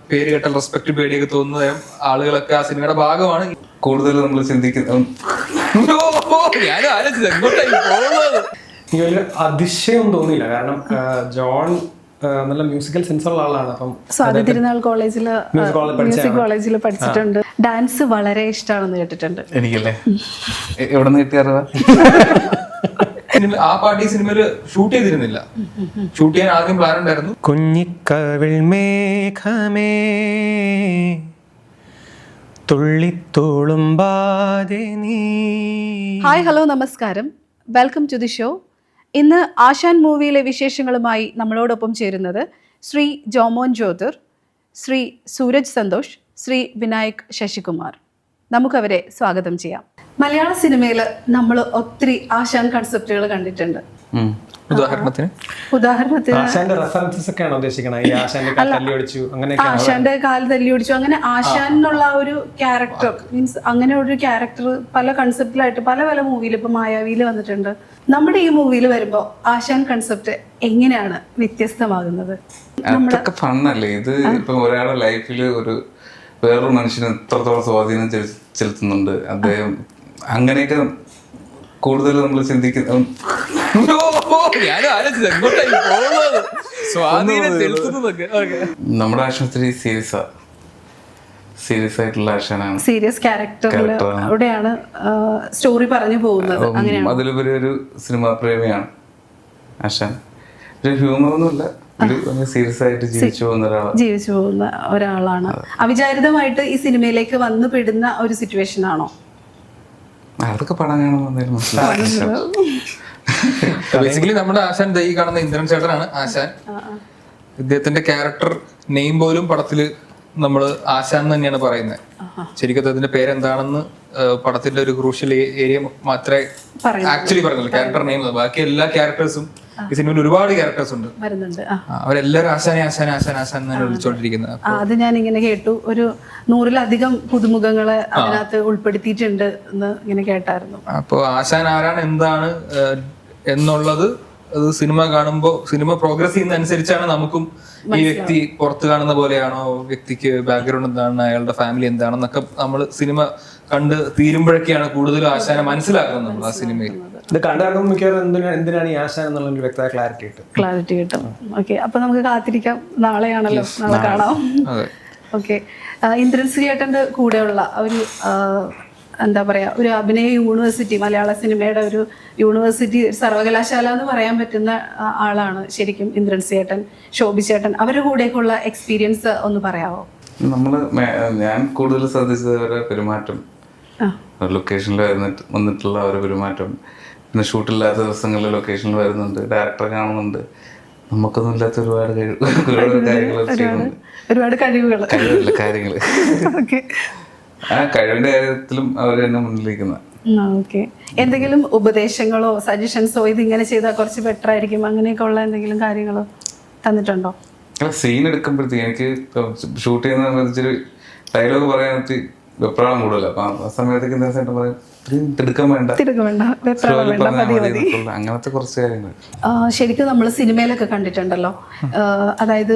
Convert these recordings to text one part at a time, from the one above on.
പേര് കേട്ടാൽ റെസ്പെക്ട് പേടിയൊക്കെ തോന്നുന്ന തരം ആളുകളൊക്കെ ആ സിനിമയുടെ ഭാഗമാണ്. കൂടുതൽ നമ്മൾ ചിന്തിക്കുന്നത് ഞാനും ആലോചിച്ചത് എങ്ങോട്ടായി പോകുന്നത്. എനിക്ക് വലിയ അതിശയം തോന്നിയില്ല. കാരണം ജോൺ നല്ല മ്യൂസിക്കൽ സെൻസ് ഉള്ള ആളാണ്. അപ്പം സ്വാതി തിരുനാൾ കോളേജിൽ മ്യൂസിക് കോളേജിൽ പഠിച്ചിട്ടുണ്ട്. ഡാൻസ് വളരെ ഇഷ്ടമാണെന്ന് കേട്ടിട്ടുണ്ട്. എനിക്കല്ലേ എവിടെ നിന്ന് കിട്ടിയാറുക ആ പാട്ട് ഈ സിനിമയിൽ ഷൂട്ട് ചെയ്തിരുന്നില്ല. ഷൂട്ട് ചെയ്യാൻ ആദ്യം പ്ലാൻ ഉണ്ടായിരുന്നു. കുഞ്ഞിക്കവിൾ മേഘമേ തുള്ളിത്തോളുമ്പാതെ നീ. ഹായ്, ഹലോ, നമസ്കാരം. Welcome to the show. ഇന്ന് ആശാൻ മൂവിയിലെ വിശേഷങ്ങളുമായി നമ്മളോടൊപ്പം ചേരുന്നത് ശ്രീ ജോമോൻ ജ്യോതിർ, ശ്രീ സൂരജ് സന്തോഷ്, ശ്രീ വിനായക് ശശികുമാർ. നമുക്കവരെ സ്വാഗതം ചെയ്യാം. മലയാള സിനിമയിൽ നമ്മൾ ഒത്തിരി ആശാൻ കൺസെപ്റ്റുകൾ കണ്ടിട്ടുണ്ട്. ഉദാഹരണത്തിന് ആശാന്റെ റെഫറൻസസ് ഒക്കെയാണ് ഉദ്ദേശിക്കുന്നത്. ഈ ആശാന്റെ കാൽ തല്ലിയൊടിച്ചു, അങ്ങനെയൊക്കെ ആശാന്റെ കാൽ തല്ലിയൊടിച്ചു, അങ്ങനെ ആശാൻ എന്നുള്ള ഒരു ക്യാരക്ടർ മീൻസ് അങ്ങനെ ഒരു ക്യാരക്ടർ പല കൺസെപ്റ്റിലായിട്ട് പല പല മൂവിയിൽ ഇപ്പൊ മായാവിയിൽ വന്നിട്ടുണ്ട്. നമ്മുടെ ഈ മൂവിയിൽ വരുമ്പോ ആശാൻ കൺസെപ്റ്റ് എങ്ങനെയാണ് വ്യത്യസ്തമാകുന്നത്? അതൊക്കെ ഫണ്ണല്ലേ ഇത്. ഇപ്പൊ ഒരാളുടെ ലൈഫിൽ വേറൊരു മനുഷ്യന് എത്രത്തോളം സ്വാധീനം ചെലുത്തുന്നുണ്ട് അദ്ദേഹം, അങ്ങനെയൊക്കെ കൂടുതൽ നമ്മൾ ചിന്തിക്കുന്നത്. ഞാനും ആലോചിച്ചത് എങ്ങോട്ടായി പോകുന്നത്. നമ്മുടെ ആശുപത്രി സീരിയസ് ആയിട്ടുള്ള ആശാനാണ്. സീരിയസ് ക്യാരക്ടറിലൂടെയാണ് സ്റ്റോറി പറഞ്ഞു പോകുന്നത്. അങ്ങനെയാണ്. അതിലുപരി ഒരു സിനിമാ പ്രേമിയാണ് ആശാൻ. ഒരു ഹ്യൂമറൊന്നുമില്ല, സീരിയസ് ആയിട്ട് ജീവിച്ചു പോകുന്ന ഒരാളാണ്. അവിചാരിതമായിട്ട് ഈ സിനിമയിലേക്ക് വന്നു പെടുന്ന ഒരു സിറ്റുവേഷൻ ആണോ? അതൊക്കെ പടം കാണുമ്പോൾ മനസ്സിലാവും. ബേസിക്കലി നമ്മുടെ ആശാൻ ഈ കാണുന്ന ഇന്ദ്രൻ ചേട്ടനാണ് ആശാൻ. ഇദ്ദേഹത്തിന്റെ ക്യാരക്ടർ നെയിം പോലും പടത്തില് നമ്മള് ആശാൻ തന്നെയാണ് പറയുന്നത്. ശരിക്കും അതിന്റെ പേരെന്താണെന്ന് പടത്തിന്റെ ഒരു ക്രൂഷ്യൽ ഏരിയ മാത്രമേ ആക്ച്വലി പറയുന്നുള്ളൂ. ക്യാരക്ടർ നെയിം, ബാക്കി എല്ലാ ക്യാരക്ടേഴ്സും ഈ സിനിമയിൽ ഒരുപാട് ക്യാരക്ടേഴ്സ് ഉണ്ട്. അവരെല്ലാരും ആശാനെ ആശാൻ ആശാൻ ആശാൻ എന്നാണ് വിളിച്ചോണ്ടിരിക്കുന്നത്. അത് ഞാൻ ഇങ്ങനെ കേട്ടു, ഒരു 100-ലധികം പുതുമുഖങ്ങളെ അതിനകത്ത് ഉൾപ്പെടുത്തിയിട്ടുണ്ട് എന്ന് ഇങ്ങനെ കേട്ടായിരുന്നു. അപ്പൊ ആശാൻ ആരാണ് എന്താണ് എന്നുള്ളത് അത് സിനിമ കാണുമ്പോൾ സിനിമ പ്രോഗ്രസ് ചെയ്യുന്ന അനുസരിച്ചാണ് നമുക്കും ഈ വ്യക്തി പുറത്ത് കാണുന്ന പോലെയാണോ, വ്യക്തിക്ക് ബാക്ക്ഗ്രൗണ്ട് എന്താണ്, അയാളുടെ ഫാമിലി എന്താണെന്നൊക്കെ നമ്മൾ സിനിമ കണ്ട് തീരുമ്പോഴൊക്കെയാണ് കൂടുതൽ ആശാനെ മനസ്സിലാക്കുന്നത് നമ്മൾ ആ സിനിമയിൽ. ഇത് കണ്ടിറങ്ങുമ്പോൾ മിക്കവാറും എന്തിനാണ് ഈ ആശാൻ എന്നുള്ള വ്യക്തമായ ക്ലാരിറ്റി കിട്ടും. ഓക്കെ, അപ്പൊ നമുക്ക് കാത്തിരിക്കാം. നാളെയാണല്ലോ, നാളെ കാണാം. ഓക്കെ, ഇന്ദ്രൻ ശ്രീയേട്ടന്റെ കൂടെയുള്ള ഒരു എന്താ പറയാ, ഒരു അഭിനയ യൂണിവേഴ്സിറ്റി, മലയാള സിനിമയുടെ ഒരു യൂണിവേഴ്സിറ്റി, സർവകലാശാല എന്ന് പറയാൻ പറ്റുന്ന ആളാണ് ശരിക്കും ഇന്ദ്രൻ ശ്രീയേട്ടൻ, ശോഭി ചേട്ടൻ. അവരുടെ കൂടെയൊക്കെയുള്ള എക്സ്പീരിയൻസ് ഒന്ന് പറയാമോ? ഞാൻ കൂടുതൽ ശ്രദ്ധിച്ചത് അവരുടെ പെരുമാറ്റം, ലൊക്കേഷനിൽ വന്നിട്ടുള്ള അവരുടെ പെരുമാറ്റം. പിന്നെ ഷൂട്ടില്ലാത്ത ദിവസങ്ങളിൽ ലൊക്കേഷനിൽ വരുന്നുണ്ട്, ഡയറക്ടറെ കാണുന്നുണ്ട്. നമുക്കൊന്നും ഇല്ലാത്ത ഒരുപാട് കാര്യങ്ങൾ ആ കഴിവിന്റെ കാര്യത്തിലും അവർ തന്നെ മുന്നിലിരിക്കുന്ന. ഓക്കെ, എന്തെങ്കിലും ഉപദേശങ്ങളോ സജഷൻസോ ഇത് ഇങ്ങനെ ചെയ്താൽ കുറച്ച് ബെറ്റർ ആയിരിക്കും അങ്ങനെയൊക്കെ ഉള്ള എന്തെങ്കിലും കാര്യങ്ങളോ തന്നിട്ടുണ്ടോ? സീൻ എടുക്കുമ്പോഴത്തേക്ക് എനിക്ക് ഷൂട്ട് ചെയ്യുന്ന സംബന്ധിച്ചൊരു ഡയലോഗ് പറയാൻ വെപ്രാളം കൂടുതല. അപ്പൊ ആ സമയത്തേക്ക് എന്താ പറയും, അങ്ങനത്തെ കുറച്ച് കാര്യങ്ങൾ ശരിക്കും നമ്മൾ സിനിമയിലൊക്കെ കണ്ടിട്ടുണ്ടല്ലോ. അതായത്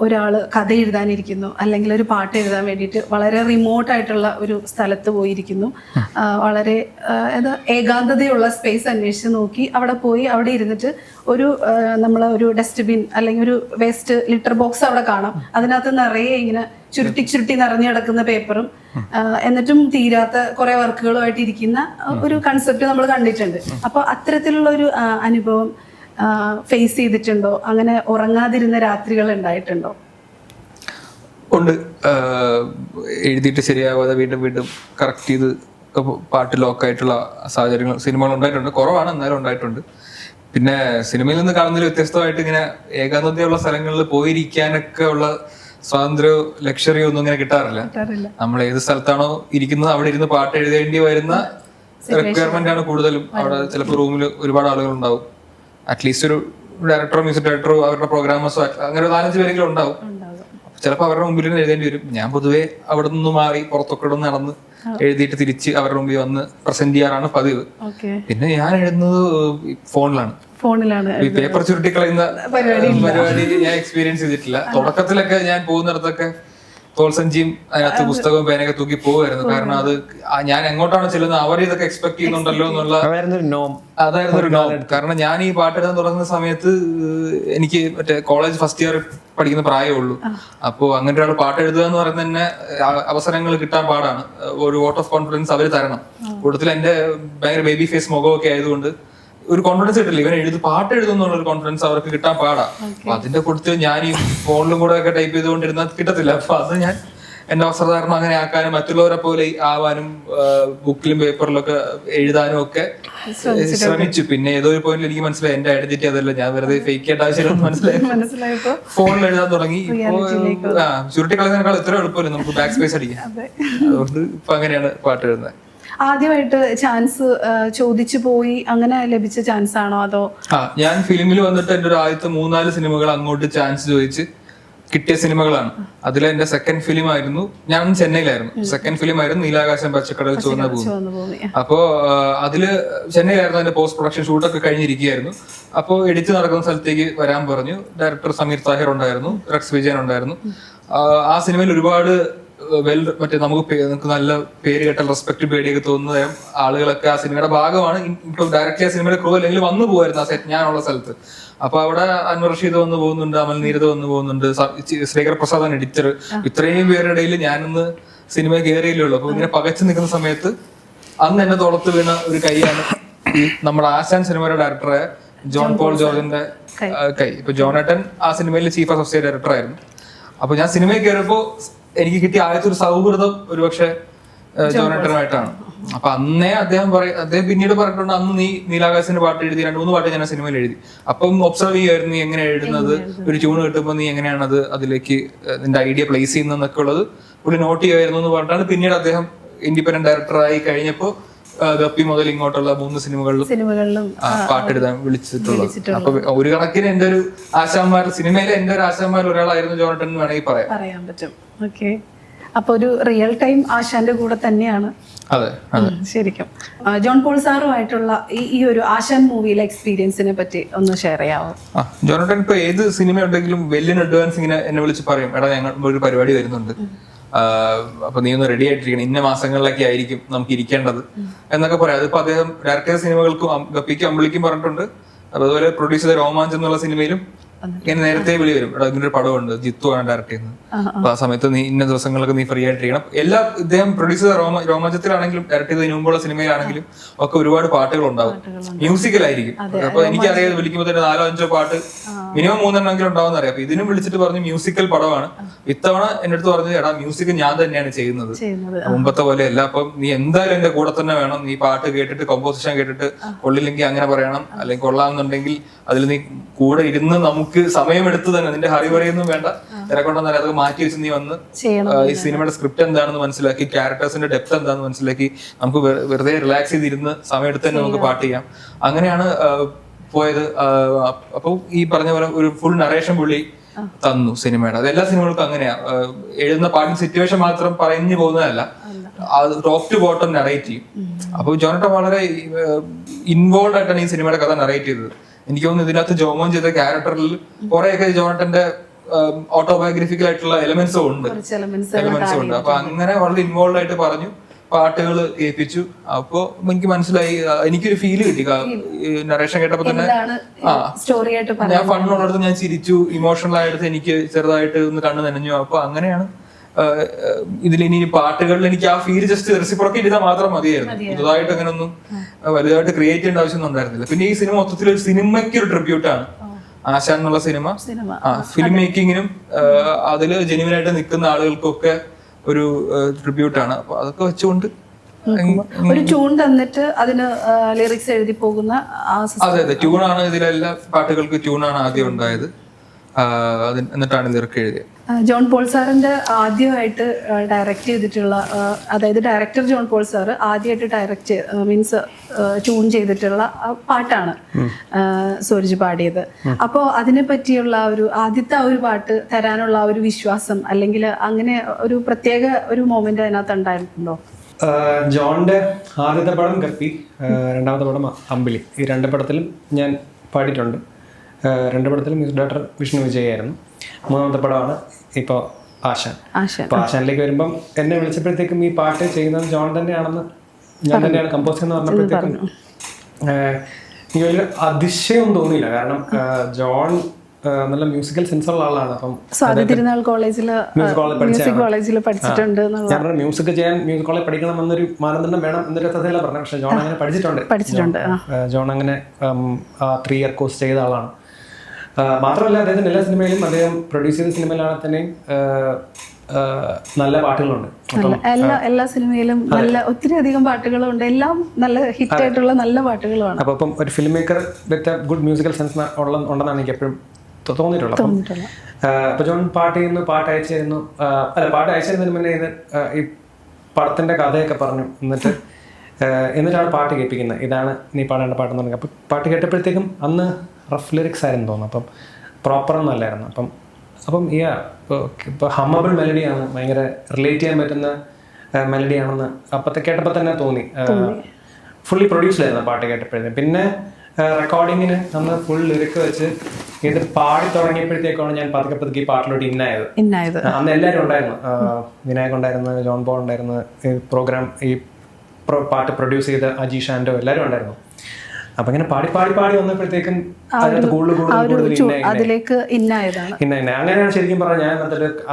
ഒരാള് കഥ എഴുതാനിരിക്കുന്നു, അല്ലെങ്കിൽ ഒരു പാട്ട് എഴുതാൻ വേണ്ടിയിട്ട് വളരെ റിമോട്ടായിട്ടുള്ള ഒരു സ്ഥലത്ത് പോയിരിക്കുന്നു. വളരെ ഏകാന്തതയുള്ള സ്പേസ് അന്വേഷിച്ച് നോക്കി അവിടെ പോയി അവിടെ ഇരുന്നിട്ട് ഒരു ഡസ്റ്റ്ബിൻ അല്ലെങ്കിൽ ഒരു വേസ്റ്റ് ലിറ്റർ ബോക്സ് അവിടെ കാണാം. അതിനകത്ത് നിറയെ ഇങ്ങനെ ചുരുട്ടി നിറഞ്ഞു കിടക്കുന്ന പേപ്പറും എന്നിട്ടും തീരാത്ത കുറെ വർക്കുകളുമായിട്ട് ഇരിക്കുന്ന ഒരു കൺസെപ്റ്റ് നമ്മൾ കണ്ടിട്ടുണ്ട്. അപ്പൊ അത്തരത്തിലുള്ള ഒരു അനുഭവം ഫേസ് ചെയ്തിട്ടുണ്ടോ? അങ്ങനെ ഉറങ്ങാതിരുന്ന രാത്രികൾ ഉണ്ടായിട്ടുണ്ടോ? ഉണ്ട്. എഴുതിയിട്ട് ശരിയാവാതെ വീണ്ടും വീണ്ടും കറക്റ്റ് ചെയ്ത് പാട്ട് ലോക്കായിട്ടുള്ള സാഹചര്യങ്ങൾ സിനിമകൾ ഉണ്ടായിട്ടുണ്ട്. കുറവാണ്, എന്നാലും ഉണ്ടായിട്ടുണ്ട്. പിന്നെ സിനിമയിൽ നിന്ന് കാണുന്നതിൽ വ്യത്യസ്തമായിട്ട് ഇങ്ങനെ ഏകാന്തതയുള്ള സ്ഥലങ്ങളിൽ പോയിരിക്കാനൊക്കെ ഉള്ള സ്വാതന്ത്ര്യ ലക്ഷറിയോ ഒന്നും ഇങ്ങനെ കിട്ടാറില്ല. നമ്മൾ ഏത് സ്ഥലത്താണോ ഇരിക്കുന്നത് അവിടെ ഇരുന്ന് പാട്ട് എഴുതേണ്ടി വരുന്ന റിക്വയർമെന്റ് ആണ് കൂടുതലും. അവിടെ ചിലപ്പോൾ റൂമിൽ ഒരുപാട് ആളുകൾ ഉണ്ടാവും. അറ്റ്ലീസ്റ്റ് ഒരു ഡയറക്ടറോ മ്യൂസിക് ഡയറക്ടറോ അവരുടെ പ്രോഗ്രാമേഴ്സോ അങ്ങനെ 4-5 പേരെങ്കിലും ഉണ്ടാവും. ചിലപ്പോൾ അവരുടെ മുമ്പിൽ നിന്ന് എഴുതേണ്ടി വരും. ഞാൻ പൊതുവെ അവിടെ നിന്ന് മാറി പുറത്തൊക്കെ നടന്ന് എഴുതിയിട്ട് തിരിച്ച് അവരുടെ മുമ്പിൽ വന്ന് പ്രസന്റ് ചെയ്യാറാണ് പതിവ്. പിന്നെ ഞാൻ എഴുതുന്നത് ഫോണിലാണ്. ഈ പേപ്പർ ചുരുട്ടി കളയുന്ന പരിപാടി ഞാൻ എക്സ്പീരിയൻസ് ചെയ്തിട്ടില്ല. തുടക്കത്തിലൊക്കെ ഞാൻ പോകുന്നിടത്തൊക്കെ തോൾസഞ്ചിയും അതിനകത്ത് പുസ്തകവും പേനയൊക്കെ തൂക്കി പോകുമായിരുന്നു. കാരണം അത് ഞാൻ എങ്ങോട്ടാണ് ചെല്ലുന്നത് അവർ ഇതൊക്കെ എക്സ്പെക്ട് ചെയ്യുന്നുണ്ടല്ലോ എന്നുള്ള അതായിരുന്നു ഒരു നോം. കാരണം ഞാൻ ഈ പാട്ട് എഴുതാൻ തുടങ്ങുന്ന സമയത്ത് എനിക്ക് മറ്റേ കോളേജ് ഫസ്റ്റ് ഇയർ പഠിക്കുന്ന പ്രായമേ ഉള്ളൂ. അപ്പോൾ അങ്ങനെ ഒരാൾ പാട്ട് എഴുതുക എന്ന് പറയുന്നത് തന്നെ അവസരങ്ങൾ കിട്ടാൻ പാടാണ്. ഒരു വോട്ട് ഓഫ് കോൺഫിഡൻസ് അവർ തരണം. കൂടുതൽ എന്റെ ഭയങ്കര ബേബി ഫേസ് മുഖമൊക്കെ ആയതുകൊണ്ട് ഒരു കോൺഫിഡൻസ് കിട്ടില്ല. ഇവൻ പാട്ട് എഴുതുന്നുള്ള ഒരു കോൺഫിഡൻസ് അവർക്ക് കിട്ടാൻ പാടാ. അപ്പൊ അതിന്റെ കൊടുത്ത് ഞാൻ ഈ ഫോണിലും കൂടെ ഒക്കെ ടൈപ്പ് ചെയ്തുകൊണ്ടിരുന്നാൽ കിട്ടത്തില്ല. അപ്പൊ അത് ഞാൻ എന്റെ വസ്ത്രധാരണം അങ്ങനെ ആക്കാനും മറ്റുള്ളവരെ പോലെ ആവാനും ബുക്കിലും പേപ്പറിലൊക്കെ എഴുതാനും ഒക്കെ ശ്രമിച്ചു. പിന്നെ ഏതോ ഒരു പോയിന്റിൽ എനിക്ക് മനസ്സിലായി എന്റെ ഐഡന്റിറ്റി അതല്ല, ഞാൻ വെറുതെ ഫേക്ക് ആയിട്ട് ആവശ്യമില്ലെന്ന് മനസ്സിലായപ്പോ ഫോണിൽ എഴുതാൻ തുടങ്ങി. ഇപ്പൊ ചുരുട്ടി കളയുന്നതിനേക്കാൾ എത്ര എളുപ്പമല്ലേ നമുക്ക് ബാക്ക് സ്പേസ് അടിക്കാം. അതുകൊണ്ട് ഇപ്പൊ അങ്ങനെയാണ് പാട്ട് എഴുതുന്നത്. ആദ്യമായിട്ട് ചാൻസ് ചോദിച്ചു പോയി അങ്ങനെ ലഭിച്ച ചാൻസ് ആണോ അതോ? ഞാൻ ഫിലിമിൽ വന്നിട്ട് എന്റെ ഒരു ആദ്യത്തെ 3-4 സിനിമകൾ അങ്ങോട്ട് ചാൻസ് ചോദിച്ച് കിട്ടിയ സിനിമകളാണ്. അതിൽ എന്റെ സെക്കൻഡ് ഫിലിം ആയിരുന്നു, ഞാൻ ചെന്നൈയിലായിരുന്നു, സെക്കൻഡ് ഫിലിം ആയിരുന്നു നീലാകാശം പച്ചക്കടൽ ചുവന്ന ഭൂമി. അപ്പോ അതില് ചെന്നൈയിലായിരുന്നു അതിന്റെ പോസ്റ്റ് പ്രൊഡക്ഷൻ ഷൂട്ടൊക്കെ കഴിഞ്ഞിരിക്കുകയായിരുന്നു. അപ്പോൾ എഡിറ്റ് നടക്കുന്ന സ്ഥലത്തേക്ക് വരാൻ പറഞ്ഞു. ഡയറക്ടർ സമീർ താഹിർ ഉണ്ടായിരുന്നു, റെക്സ് വിജയൻ ഉണ്ടായിരുന്നു. ആ സിനിമയിൽ ഒരുപാട് മറ്റേ നമുക്ക് നല്ല പേര് കേട്ടാൽ റെസ്പെക്ട് പേടിയൊക്കെ തോന്നുന്ന ആളുകളൊക്കെ ആ സിനിമയുടെ ഭാഗമാണ്. ഇപ്പൊ ഡയറക്റ്റ് ആ സിനിമയുടെ ക്രൂ അല്ലെങ്കിൽ വന്നു പോകുമായിരുന്നു ആ സെറ്റ് ഞാനുള്ള സ്ഥലത്ത്. അപ്പൊ അവിടെ അൻവർ റഷീദ് വന്നു പോകുന്നുണ്ട്, അമൽ നീരദ് വന്നു പോകുന്നുണ്ട്, ശ്രീകർ പ്രസാദാണ് എഡിറ്റർ. ഇത്രയും പേരുടെ ഇടയിൽ ഞാനൊന്ന് സിനിമ കയറിയില്ലേ ഉള്ളൂ. അപ്പൊ ഇങ്ങനെ പകച്ചു നിൽക്കുന്ന സമയത്ത് അന്ന് എന്നെ തോളത്ത് വീണ ഒരു കൈയാണ് ഈ നമ്മുടെ ആശാൻ സിനിമയുടെ ഡയറക്ടറായ ജോൺ പോൾ ജോർജിന്റെ കൈ. ഇപ്പൊ ജോണേട്ടൻ ആ സിനിമയിലെ ചീഫ് അസോസിയേറ്റ് ഡയറക്ടർ ആയിരുന്നു. അപ്പൊ ഞാൻ സിനിമയിൽ കയറിയപ്പോ എനിക്ക് കിട്ടിയ ആദ്യത്തെ ഒരു സൗഹൃദം ഒരുപക്ഷെ ജോണേട്ടനുമായിട്ടാണ്. അപ്പൊ അന്നേ അദ്ദേഹം പിന്നീട് പറഞ്ഞിട്ടുണ്ട്, അന്ന് നീ നീലാകാശിന്റെ പാട്ട് എഴുതി 2-3 പാട്ട് ഞാൻ സിനിമയിൽ എഴുതി. അപ്പം ഒബ്സർവ് ചെയ്യുമായിരുന്നു നീ എങ്ങനെ എഴുതുന്നത്, ഒരു ട്യൂൺ കിട്ടുമ്പോൾ നീ എങ്ങനെയാണ് അത് അതിലേക്ക് നിന്റെ ഐഡിയ പ്ലേസ് ചെയ്യുന്നതൊക്കെ ഉള്ളത് പുള്ളി നോട്ട് ചെയ്യുമായിരുന്നു എന്ന് പറഞ്ഞിട്ടാണ് പിന്നീട് അദ്ദേഹം ഇൻഡിപെൻഡന്റ് ഡയറക്ടറായി കഴിഞ്ഞപ്പോ ഗപ്പി മുതൽ ഇങ്ങോട്ടുള്ള 3 സിനിമകളിലും പാട്ടെഴുതാൻ വിളിച്ചിട്ടുള്ളത്. അപ്പൊ ഒരു കണക്കിന് എന്റെ ഒരു സിനിമയിലെ എന്റെ ഒരു ആശാന്മാരിൽ ഒരാളായിരുന്നു ജോണേട്ടൻ എന്ന് വേണമെങ്കിൽ പറയാൻ പറ്റും. ഓക്കെ, അപ്പൊ ഒരു റിയൽ ടൈം ആശാന്റെ കൂടെ തന്നെയാണ്. അതെ, ശരിക്കും ജോൺ പോൾ സാറുമായിട്ടുള്ള ഈ ഒരു ആശാൻ മൂവിയിലെ എക്സ്പീരിയൻസിനെ പറ്റി ഒന്ന് ഷെയർ ചെയ്യാമോ? ജോണേട്ടൻ ഇപ്പൊ ഏത് സിനിമ ഉണ്ടെങ്കിലും വെൽ ഇൻ അഡ്വാൻസ് ഇങ്ങനെ എന്നെ വിളിച്ച് പറയും, എടാ ഞങ്ങൾ ഒരു പരിപാടി വരുന്നുണ്ട്, അപ്പൊ നീ ഒന്ന് റെഡി ആയിട്ടിരിക്കണം, ഇന്ന മാസങ്ങളിലൊക്കെ ആയിരിക്കും നമുക്ക് ഇരിക്കേണ്ടത് എന്നൊക്കെ പറയാം. അതിപ്പോ അദ്ദേഹം ഡയറക്ടർ സിനിമകൾക്കും ഗപ്പിക്കും അമ്പിളിക്കും പറഞ്ഞിട്ടുണ്ട്. അതുപോലെ പ്രൊഡ്യൂസ് ചെയ്ത രോമാഞ്ച് എന്നുള്ള സിനിമയിലും ഇങ്ങനെ നേരത്തെ വിളി വരും, ഇവിടെ ഇങ്ങനെ ഒരു പടമുണ്ട്, ജിത്തു ആണ് ഡയറക്ട് ചെയ്യുന്നത്, അപ്പൊ ആ സമയത്ത് നീ ഇന്ന ദിവസങ്ങളൊക്കെ നീ ഫ്രീ ആയിട്ടിരിക്കണം. ഇദ്ദേഹം പ്രൊഡ്യൂസ് ചെയ്ത രോമാഞ്ചത്തിലാണെങ്കിലും ഡയറക്ട് ചെയ്ത മുമ്പുള്ള സിനിമയിലാണെങ്കിലും ഒക്കെ ഒരുപാട് പാട്ടുകൾ ഉണ്ടാവും, മ്യൂസിക്കലായിരിക്കും. അപ്പൊ എനിക്കറിയാം വിളിക്കുമ്പോൾ തന്നെ 4-5 പാട്ട് മിനിമം 3 ഉണ്ടാവും അറിയാം. അപ്പൊ ഇതിനും വിളിച്ചിട്ട് പറഞ്ഞു മ്യൂസിക്കൽ പടമാണ്. ഇത്തവണ എന്റെ അടുത്ത് പറഞ്ഞു, എടാ മ്യൂസിക് ഞാൻ തന്നെയാണ് ചെയ്യുന്നത്, മുമ്പത്തെ പോലെയല്ല, അപ്പം നീ എന്തായാലും എന്റെ കൂടെ തന്നെ വേണം. നീ പാട്ട് കേട്ടിട്ട് കോമ്പോസിഷൻ കേട്ടിട്ട് കൊള്ളില്ലെങ്കിൽ അങ്ങനെ പറയണം, അല്ലെങ്കിൽ കൊള്ളാമെന്നുണ്ടെങ്കിൽ അതിൽ നീ കൂടെ ഇരുന്ന് നമുക്ക് സമയമെടുത്ത് തന്നെ, നിന്റെ ഹറി പറയൊന്നും വേണ്ട, തിരക്കൊണ്ടെന്നല്ല, അതൊക്കെ മാറ്റി വെച്ച് നീ വന്ന് ഈ സിനിമയുടെ സ്ക്രിപ്റ്റ് എന്താണെന്ന് മനസ്സിലാക്കി, ക്യാരക്ടേഴ്സിന്റെ ഡെപ്ത് എന്താണെന്ന് മനസ്സിലാക്കി നമുക്ക് വെറുതെ റിലാക്സ് ചെയ്തിരുന്ന് സമയമെടുത്ത് തന്നെ നമുക്ക് പാട്ട് ചെയ്യാം. അങ്ങനെയാണ് പോയത്. അപ്പൊ ഈ പറഞ്ഞ പോലെ ഒരു ഫുൾ നറേഷൻ പുള്ളി തന്നു സിനിമയുടെ. അത് എല്ലാ സിനിമകൾക്കും അങ്ങനെയാ, എഴുതുന്ന പാട്ടിന് സിറ്റുവേഷൻ മാത്രം പറഞ്ഞു പോകുന്നതല്ല, ടോപ്പ് ടു ബോട്ടം നറേറ്റ് ചെയ്യും. അപ്പൊ ജോണേട്ടൻ വളരെ ഇൻവോൾവ് ആയിട്ടാണ് ഈ സിനിമയുടെ കഥ നറേറ്റ് ചെയ്തത്. എനിക്ക് തോന്നുന്നു ഇതിനകത്ത് ജോമോൻ ചെയ്ത ക്യാരക്ടറിൽ കുറെയൊക്കെ ജോണേട്ടന്റെ ഓട്ടോബയോഗ്രഫിക്കൽ ആയിട്ടുള്ള എലമെന്റ്സും ഉണ്ട്. അപ്പൊ അങ്ങനെ വളരെ ഇൻവോൾവ് ആയിട്ട് പറഞ്ഞു, പാട്ടുകൾ കേൾപ്പിച്ചു. അപ്പൊ എനിക്ക് മനസ്സിലായി, എനിക്കൊരു ഫീല് കിട്ടി നറേഷൻ കേട്ടപ്പോ തന്നെ. ഞാൻ ഫണ്ണുള്ളിടത്ത് ഞാൻ ചിരിച്ചു, ഇമോഷണൽ ആയിട്ട് എനിക്ക് ചെറുതായിട്ട് ഒന്ന് കണ്ണു നനഞ്ഞു. അപ്പൊ അങ്ങനെയാണ് ഇതിലിനി പാട്ടുകളിൽ എനിക്ക് ആ ഫീൽ ജസ്റ്റ് റെസിപ്രോക്കേറ്റ് ചെയ്താൽ മാത്രം മതിയായിരുന്നു. പുതുതായിട്ട് അങ്ങനെ ഒന്നും വലുതായിട്ട് ക്രിയേറ്റ് ചെയ്യേണ്ട ആവശ്യമൊന്നും ഉണ്ടായിരുന്നില്ല. പിന്നെ ഈ സിനിമ മൊത്തത്തിൽ ഒരു സിനിമയ്ക്ക് ഒരു ട്രിബ്യൂട്ടാണ്. ആശാൻ എന്നുള്ള സിനിമ ഫിലിം മേക്കിങ്ങിനും അതിൽ ജെന്യുവനായിട്ട് നിൽക്കുന്ന ആളുകൾക്കൊക്കെ ഒരു ട്രിബ്യൂട്ടാണ്. അപ്പൊ അതൊക്കെ വെച്ചുകൊണ്ട് ഒരു ട്യൂൺ തന്നിട്ട് അതിന് ലിറിക്സ് എഴുതി പോകുന്ന. അതെ, ട്യൂണാണ് ഇതിലെല്ലാ പാട്ടുകൾക്ക് ട്യൂണാണ് ആദ്യം ഉണ്ടായത്, എന്നിട്ടാണ് ലിറിക് എഴുതിയത്. ജോൺ പോൾ സാറിന്റെ ആദ്യമായിട്ട് ഡയറക്റ്റ് ചെയ്തിട്ടുള്ള, അതായത് ഡയറക്ടർ ജോൺ പോൾ സാറ് ആദ്യമായിട്ട് ഡയറക്റ്റ് മീൻസ് ട്യൂൺ ചെയ്തിട്ടുള്ള പാട്ടാണ് സൂരജ് പാടിയത്. അപ്പോൾ അതിനെ പറ്റിയുള്ള ഒരു ആദ്യത്തെ ഒരു പാട്ട് തരാനുള്ള ഒരു വിശ്വാസം, അല്ലെങ്കിൽ അങ്ങനെ ഒരു പ്രത്യേക ഒരു മൊമെന്റ് അതിനകത്ത് ഉണ്ടായിട്ടുണ്ടോ? ജോണിന്റെ ആദ്യത്തെ പടം ഗപ്പി, രണ്ടാമത്തെ പടം അമ്പിളി. ഈ 2 പടത്തിലും ഞാൻ പാടിയിട്ടുണ്ട്. 2 പടത്തിലും മ്യൂസിക് ഡയറക്ടർ വിഷ്ണു വിജയ് ആയിരുന്നു. 3ാമത്തെ പടമാണ് ഇപ്പോൾ ആശാൻ. ആശാൻ. അപ്പൊ ആശാനിലേക്ക് വരുമ്പം എന്നെ വിളിച്ചപ്പോഴത്തേക്കും ഈ പാട്ട് ചെയ്യുന്നത് ജോൺ തന്നെയാണെന്ന്, ഞാൻ തന്നെയാണ് കമ്പോസ് എന്ന് പറഞ്ഞപ്പോഴത്തേക്കും എനിക്ക് വലിയ അതിശയം തോന്നിയില്ല. കാരണം ജോൺ നല്ല മ്യൂസിക്കൽ സെൻസ് ഉള്ള ആളാണ്. അപ്പം സ്വാതി തിരുനാൾ കോളേജില് മ്യൂസിക് കോളേജിൽ പഠിച്ചിട്ടുണ്ട്. ഞാൻ മ്യൂസിക് ചെയ്യാൻ മ്യൂസിക് കോളേജ് പഠിക്കണം എന്നൊരു മാനദണ്ഡം വേണം എന്നൊരു കഥയില പറഞ്ഞു. പക്ഷെ ജോൺ അങ്ങനെ പഠിച്ചിട്ടുണ്ട്. ജോൺ അങ്ങനെ 3 year കോഴ്സ് ചെയ്ത ആളാണ്. മാത്രമല്ല അദ്ദേഹത്തിന് എല്ലാ സിനിമയിലും, അദ്ദേഹം പ്രൊഡ്യൂസ് ചെയ്ത സിനിമയിലാണെങ്കിൽ തന്നെയും നല്ല പാട്ടുകളുണ്ട്. എല്ലാ സിനിമയിലും നല്ല ഒത്തിരി അധികം പാട്ടുകളുണ്ട്. എല്ലാം നല്ല ഹിറ്റ് ആയിട്ടുള്ള നല്ല പാട്ടുകളുമാണ്. അപ്പൊ ഇപ്പം ഒരു film maker with good musical sense ഉണ്ടെന്നാണ് എനിക്ക് എപ്പോഴും തോന്നിയിട്ടുള്ളത്. അപ്പൊ ജോൺ പാട്ട് ചെയ്യുന്നു, പാട്ട് അയച്ചിരുന്നു. പാട്ട് അയച്ചിരുന്നതിന് മുന്നേ ഇത് ഈ പടത്തിന്റെ കഥയൊക്കെ പറഞ്ഞു. എന്നിട്ടാണ് പാട്ട് കേൾപ്പിക്കുന്നത്. ഇതാണ് നീ പാടേണ്ട പാട്ടെന്ന് പറഞ്ഞു. അപ്പം പാട്ട് കേട്ടപ്പോഴത്തേക്കും അന്ന് റഫ് ലിറിക്സ് ആയിരുന്നു തോന്നുന്നു. അപ്പം പ്രോപ്പർ ഒന്നും അല്ലായിരുന്നു. അപ്പം ഇപ്പോൾ ഹമ്മബിൾ മെലഡിയാണ്, ഭയങ്കര റിലേറ്റ് ചെയ്യാൻ പറ്റുന്ന മെലഡിയാണെന്ന് കേട്ടപ്പോൾ തന്നെ തോന്നി. ഫുള്ളി പ്രൊഡ്യൂസ്ഡ് ആയിരുന്നു പാട്ട് കേട്ടപ്പോഴത്തേക്കും. പിന്നെ റെക്കോർഡിങ്ങിന് നമ്മൾ ഫുൾ ലിറിക്ക് വെച്ച് ഇത് പാടി തുടങ്ങിയപ്പോഴത്തേക്കാണ് ഞാൻ പതുക്കെ ഈ പാട്ടിലോട്ട് ഇന്നായത്. അന്ന് എല്ലാവരും ഉണ്ടായിരുന്നു. വിനായക് ഉണ്ടായിരുന്നു, ജോൺ പോൾ ഉണ്ടായിരുന്നു, പ്രോഗ്രാം ഈ പാട്ട് പ്രൊഡ്യൂസ് ചെയ്ത അജീഷ് ആൻഡോ എല്ലാവരും ഉണ്ടായിരുന്നു. അപ്പൊ ഇങ്ങനെ പാടി വന്നപ്പോഴത്തേക്കും അതിനകത്ത് അതിലേക്ക് ഇന്നായതാണ്. അങ്ങനെയാണ് ശരിക്കും പറഞ്ഞാൽ ഞാൻ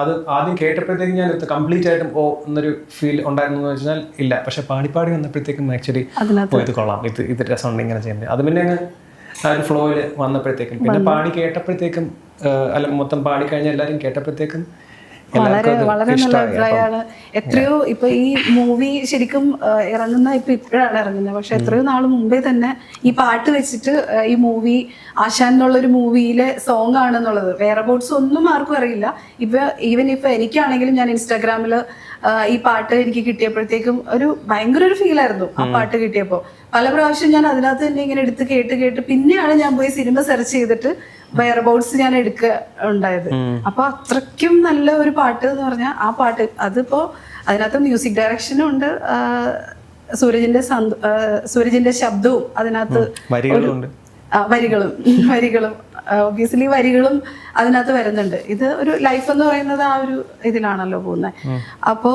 അത് ആദ്യം കേട്ടപ്പോഴത്തേക്കും ഞാൻ കംപ്ലീറ്റ് ആയിട്ടും എന്നൊരു ഫീൽ ഉണ്ടായിരുന്നു എന്ന് വെച്ചാൽ ഇല്ല. പക്ഷെ പാടി വന്നപ്പോഴത്തേക്കും ആക്ച്വലി ഇത് കൊള്ളാം, ഇത് രസമുണ്ട് ഇങ്ങനെ ചെയ്യുന്നത്. അത് പിന്നെ അങ്ങ് ആ ഒരു ഫ്ലോയിൽ വന്നപ്പോഴത്തേക്കും, പിന്നെ പാടി കേട്ടപ്പോഴത്തേക്കും മൊത്തം പാടി കഴിഞ്ഞാൽ എല്ലാവരും കേട്ടപ്പോഴത്തേക്കും വളരെ നല്ല അഭിപ്രായമാണ്. എത്രയോ ഇപ്പൊ ഈ മൂവി ശരിക്കും ഇറങ്ങുന്ന ഇപ്പോഴാണ് ഇറങ്ങുന്നത്. പക്ഷെ എത്രയോ നാൾ മുമ്പേ തന്നെ ഈ പാട്ട് വെച്ചിട്ട് ഈ മൂവി ആശാൻ എന്നുള്ളൊരു മൂവിയിലെ സോങ് ആണെന്നുള്ളത് വേറെ ബോട്ട്സ് ഒന്നും ആർക്കും അറിയില്ല. ഈവൻ ഇപ്പൊ എനിക്കാണെങ്കിലും ഞാൻ ഇൻസ്റ്റാഗ്രാമില് ഈ പാട്ട് എനിക്ക് കിട്ടിയപ്പോഴത്തേക്കും ഭയങ്കര ഒരു ഫീലായിരുന്നു ആ പാട്ട് കിട്ടിയപ്പോൾ. പല പ്രാവശ്യം ഞാൻ അതിനകത്ത് തന്നെ ഇങ്ങനെ എടുത്ത് കേട്ട് പിന്നെയാണ് ഞാൻ പോയി സിനിമ സെർച്ച് ചെയ്തിട്ട് വെയർ അബൌട്ട്സ് ഞാൻ എടുക്കുക ഉണ്ടായത്. അപ്പൊ അത്രയ്ക്കും നല്ല ഒരു പാട്ട് എന്ന് പറഞ്ഞാൽ ആ പാട്ട് അതിപ്പോ അതിനകത്ത് മ്യൂസിക് ഡയറക്ഷനും ഉണ്ട്, സൂരജിന്റെ ശബ്ദവും അതിനകത്ത്, വരികളും ഒബ്വിയസ്ലി വരികളും അതിനകത്ത് വരുന്നുണ്ട്. ഇത് ഒരു ലൈഫ് എന്ന് പറയുന്നത് ആ ഒരു ഇതിലാണല്ലോ പോകുന്നത്. അപ്പോ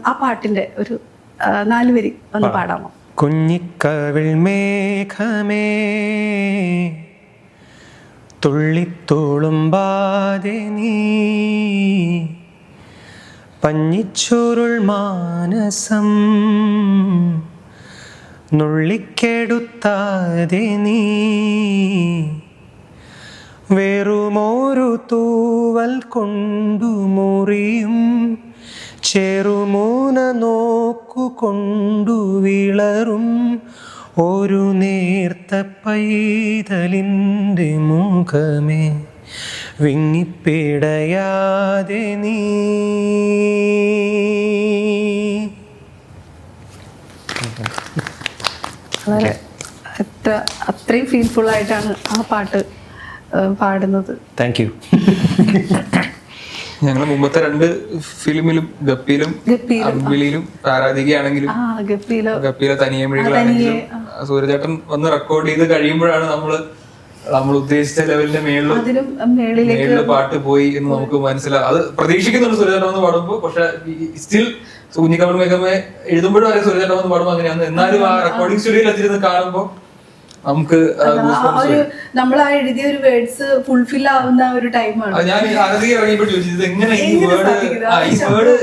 ആ പാട്ടിന്റെ ഒരു 4 വരി ഒന്ന് പാടാമോ? കുഞ്ഞിക്കവിൾ മേഘമേ തുള്ളിത്തോളുമ്പാതെ നീ പഞ്ഞിച്ചോരുൾ മാനസം നുള്ളിക്കെടുത്താതെ നീ വെറുമോരു തൂവൽ കൊണ്ടു മുറിയും ചെറുമൂന നോക്കുകൊണ്ടു വിളറും ഒരു നേർത്ത പൈതലിൻ്റെ മുഖമേ വിങ്ങിപ്പിടയാതെ നീ. വളരെ അത്രയും ഫീൽഫുൾ ആയിട്ടാണ് ആ പാട്ട് പാടുന്നത്. Thank you. ഞങ്ങൾ മുമ്പത്തെ 2 ഫിലിമിലും ഗപ്പിയിലും അമ്പിളിയിലും ആരാധികയാണെങ്കിലും ഗപ്പിയിലെ തനിയെ മിഴികളാണെങ്കിലും സൂര്യചേട്ടൻ വന്ന് റെക്കോർഡ് ചെയ്ത് കഴിയുമ്പോഴാണ് നമ്മൾ ഉദ്ദേശിച്ച ലെവലിന്റെ മേളില് പാട്ട് പോയി എന്ന് നമുക്ക് മനസ്സിലാവും. അത് പ്രതീക്ഷിക്കുന്നുണ്ട് സൂര്യചേട്ടൻ വന്ന് പാടുമ്പോ. പക്ഷെ സ്റ്റിൽ കുഞ്ഞിക്കവൾ മേഘമേ എഴുതുമ്പോഴും അറിയാം സൂര്യചേട്ടൻ വന്ന് പാടുമ്പോ അങ്ങനെയാണ്. എന്നാലും ആ റെക്കോർഡിംഗ് സ്റ്റുഡിയോയിൽ എത്തിയിരുന്ന് കാണുമ്പോ നമുക്ക് നമ്മൾ ആ എഴുതിയ ഒരു വേർഡ്സ് ഫുൾഫിൽ ആവുന്ന ഒരു ടൈമാണ്. ഞാൻ ആരതി ഇറങ്ങിയപ്പോൾ ചോദിച്ചത് എങ്ങനെ ഈ വേർഡ്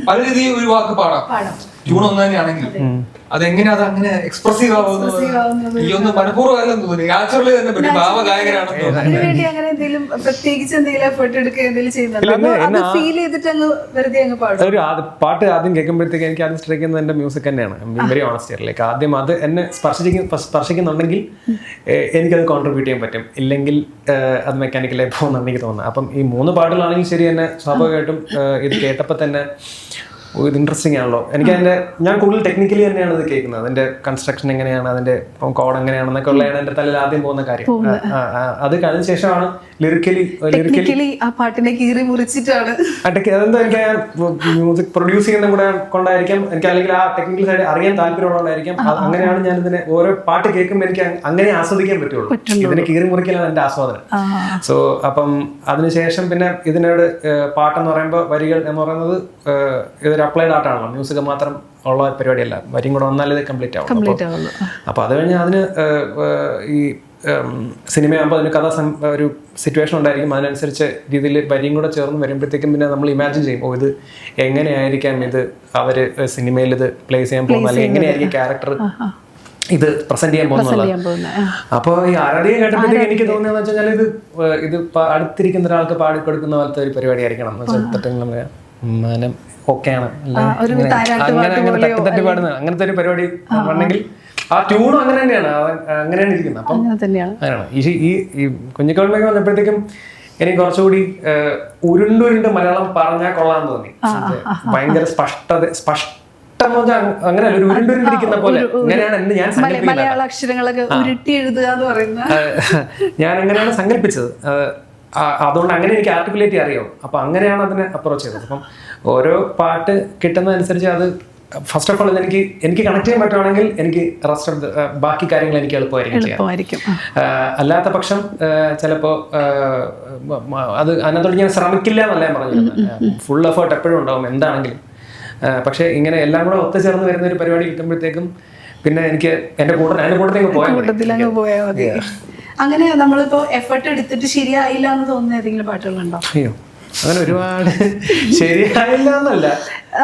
പല രീതിയിൽ ഒരു വാക്ക് പാടാം. ട്യൂൺ ഒന്ന് തന്നെയാണെങ്കിലും അതെങ്ങനെ അതങ്ങനെ എക്സ്പ്രസീവ് ആവുന്നത് ഈ ഒന്ന് മനഃപൂർവ്വം അല്ലെന്ന് തോന്നി. നാച്ചുറലി തന്നെ പറ്റി ഭാവഗായകരാണെന്ന് തോന്നുന്നു. വേണ്ടി അങ്ങനെ എന്തെങ്കിലും പ്രത്യേകിച്ച് എന്തെങ്കിലും എഫേർട്ട് എടുക്കുക എന്തെങ്കിലും ചെയ്യുന്നുണ്ടോ? ഫീൽ ചെയ്തിട്ട് അങ്ങ് വെറുതെ അങ്ങ് പാടും. പാട്ട് ആദ്യം കേൾക്കുമ്പോഴത്തേക്ക് എനിക്ക് ആദ്യം സ്ട്രൈക്ക് ചെയ്യുന്നത് എന്റെ മ്യൂസിക് തന്നെയാണ്. Very honest. ലൈക്ക് ആദ്യം അത് എന്നെ സ്പർശിക്കുന്നുണ്ടെങ്കിൽ എനിക്കത് കോൺട്രിബ്യൂട്ട് ചെയ്യാൻ പറ്റും. ഇല്ലെങ്കിൽ അത് മെക്കാനിക്കലായി പോകുന്ന എനിക്ക് തോന്നുന്നത്. അപ്പം ഈ 3 പാട്ടുകളാണെങ്കിൽ ശരി തന്നെ സ്വാഭാവികമായിട്ടും ഇത് കേട്ടപ്പോൾ തന്നെ ഇത് ഇൻട്രസ്റ്റിംഗ് ആണല്ലോ. എനിക്ക് അതിന്റെ ഞാൻ കൂടുതൽ ടെക്നിക്കലി തന്നെയാണ് ഇത് കേൾക്കുന്നത്. അതിന്റെ കൺസ്ട്രക്ഷൻ എങ്ങനെയാണ്, അതിന്റെ കോഡ് എങ്ങനെയാണെന്നൊക്കെ ഉള്ളതാണ് എന്റെ തലയിൽ ആദ്യം പോകുന്ന കാര്യം. അത് കഴിഞ്ഞ ശേഷമാണ് ലിറിക്കലി ആ പാട്ടിനെ കീറി മുറിച്ചിട്ടാണ്. അതെന്തോ എനിക്ക് മ്യൂസിക് പ്രൊഡ്യൂസ് ചെയ്യുന്ന കൂടെ കൊണ്ടായിരിക്കാം, എനിക്ക് അല്ലെങ്കിൽ ആ ടെക്നിക്കൽ സൈഡ് അറിയാൻ താല്പര്യമുള്ളതായിരിക്കാം. അങ്ങനെയാണ് ഞാൻ ഇതിനെ ഓരോ പാട്ട് കേൾക്കുമ്പോൾ എനിക്ക് അങ്ങനെ ആസ്വദിക്കാൻ പറ്റുള്ളൂ. ഇതിനെ കീറി മുറിക്കലാണ് എന്റെ ആസ്വാദനം. സോ അപ്പം അതിനുശേഷം പിന്നെ ഇതിനോട് പാട്ടെന്ന് പറയുമ്പോൾ വരികൾ എന്ന് പറയുന്നത് ഇതൊരു അപ്ലൈഡ് ആർട്ടാണല്ലോ, മ്യൂസിക് മാത്രം ഉള്ള പരിപാടിയല്ല. വരിയും കൂടെ വന്നാലേ ഇത് കംപ്ലീറ്റ് ആവും. അപ്പൊ അത് കഴിഞ്ഞ് അതിന് ഈ സിനിമയാകുമ്പോൾ അതിന് കഥ ഒരു സിറ്റുവേഷൻ ഉണ്ടായിരിക്കും. അതിനനുസരിച്ച് രീതിയിൽ വരിയും കൂടെ ചേർന്ന് വരുമ്പോഴത്തേക്കും പിന്നെ നമ്മൾ ഇമാജിൻ ചെയ്യും, ഇത് എങ്ങനെയായിരിക്കാം ഇത് അവര് സിനിമയിൽ ഇത് പ്ലേസ് ചെയ്യാൻ പോകുന്നത്, അല്ലെങ്കിൽ എങ്ങനെയായിരിക്കും ക്യാരക്ടർ ഇത് പ്രസന്റ് ചെയ്യാൻ പോകുന്നത്. അപ്പോൾ ഈ ആരാധിക കേട്ടപ്പോഴത്തേക്ക് എനിക്ക് തോന്നിയെന്ന് വെച്ച് കഴിഞ്ഞാൽ ഇത് അടുത്തിരിക്കുന്ന ഒരാൾക്ക് പാടിക്കൊടുക്കുന്ന പോലത്തെ ഒരു പരിപാടി ആയിരിക്കണം എന്ന് വെച്ചാൽ മനം ഓക്കെയാണ് അങ്ങനെ തട്ടി പാടുന്ന അങ്ങനത്തെ ഒരു പരിപാടി ആണെങ്കിൽ ആ ട്യൂണും അങ്ങനെ തന്നെയാണ്, അങ്ങനെയാണ് ഇരിക്കുന്നത്. അപ്പം അങ്ങനെയാണ് ഈ കുഞ്ഞിക്കോളിലേക്ക് വന്നപ്പോഴത്തേക്കും എനിക്ക് കുറച്ചുകൂടി ഉരുണ്ടുരുണ്ട് മലയാളം പറഞ്ഞാൽ കൊള്ളാന്ന് തോന്നി. ഭയങ്കര അങ്ങനെ ഒരു ഉരുണ്ടുരുണ്ടിരിക്കുന്ന പോലെ അങ്ങനെയാണ് ഞാൻ മലയാള അക്ഷരങ്ങളൊക്കെ ഉരുട്ടി എഴുതുക എന്ന് പറയുന്നത്. ഞാൻ അങ്ങനെയാണ് സങ്കല്പിച്ചത്. അതുകൊണ്ട് അങ്ങനെ എനിക്ക് ആർട്ടിക്കുലേറ്റ് അറിയാം. അപ്പൊ അങ്ങനെയാണ് അതിനെ അപ്രോച്ച് ചെയ്തത്. അപ്പം ഓരോ പാട്ട് കിട്ടുന്നതനുസരിച്ച് അത് ഫസ്റ്റ് ഓഫ് ഓൾ എനിക്ക് കണക്ട് ചെയ്യാൻ പറ്റുവാണെങ്കിൽ എനിക്ക് റെസ്റ്റ് ഓഫ് ബാക്കി കാര്യങ്ങൾ എനിക്ക് എളുപ്പമായിരിക്കും. അല്ലാത്ത പക്ഷം ചിലപ്പോൾ അത് അതിനകത്തോട് ഞാൻ ശ്രമിക്കില്ല എന്നല്ല ഞാൻ പറഞ്ഞിരുന്നത്. ഫുൾ എഫേർട്ട് എപ്പോഴും ഉണ്ടാവും എന്താണെങ്കിലും. പക്ഷെ ഇങ്ങനെ എല്ലാം കൂടെ ഒത്തുചേർന്ന് വരുന്ന ഒരു പരിപാടി കിട്ടുമ്പോഴത്തേക്കും പിന്നെ എനിക്ക് അതിന്റെ കൂട്ടത്തിലങ്ങ് പോയാൽ മതി. അങ്ങനെ നമ്മളിപ്പോ എഫർട്ട് എടുത്തിട്ട് ശരിയായില്ല എന്ന് തോന്നുന്ന ഏതെങ്കിലും പാട്ടുകളുണ്ടോ? അയ്യോ, അങ്ങനെ ഒരുപാട് ശരിയായില്ല എന്നല്ല,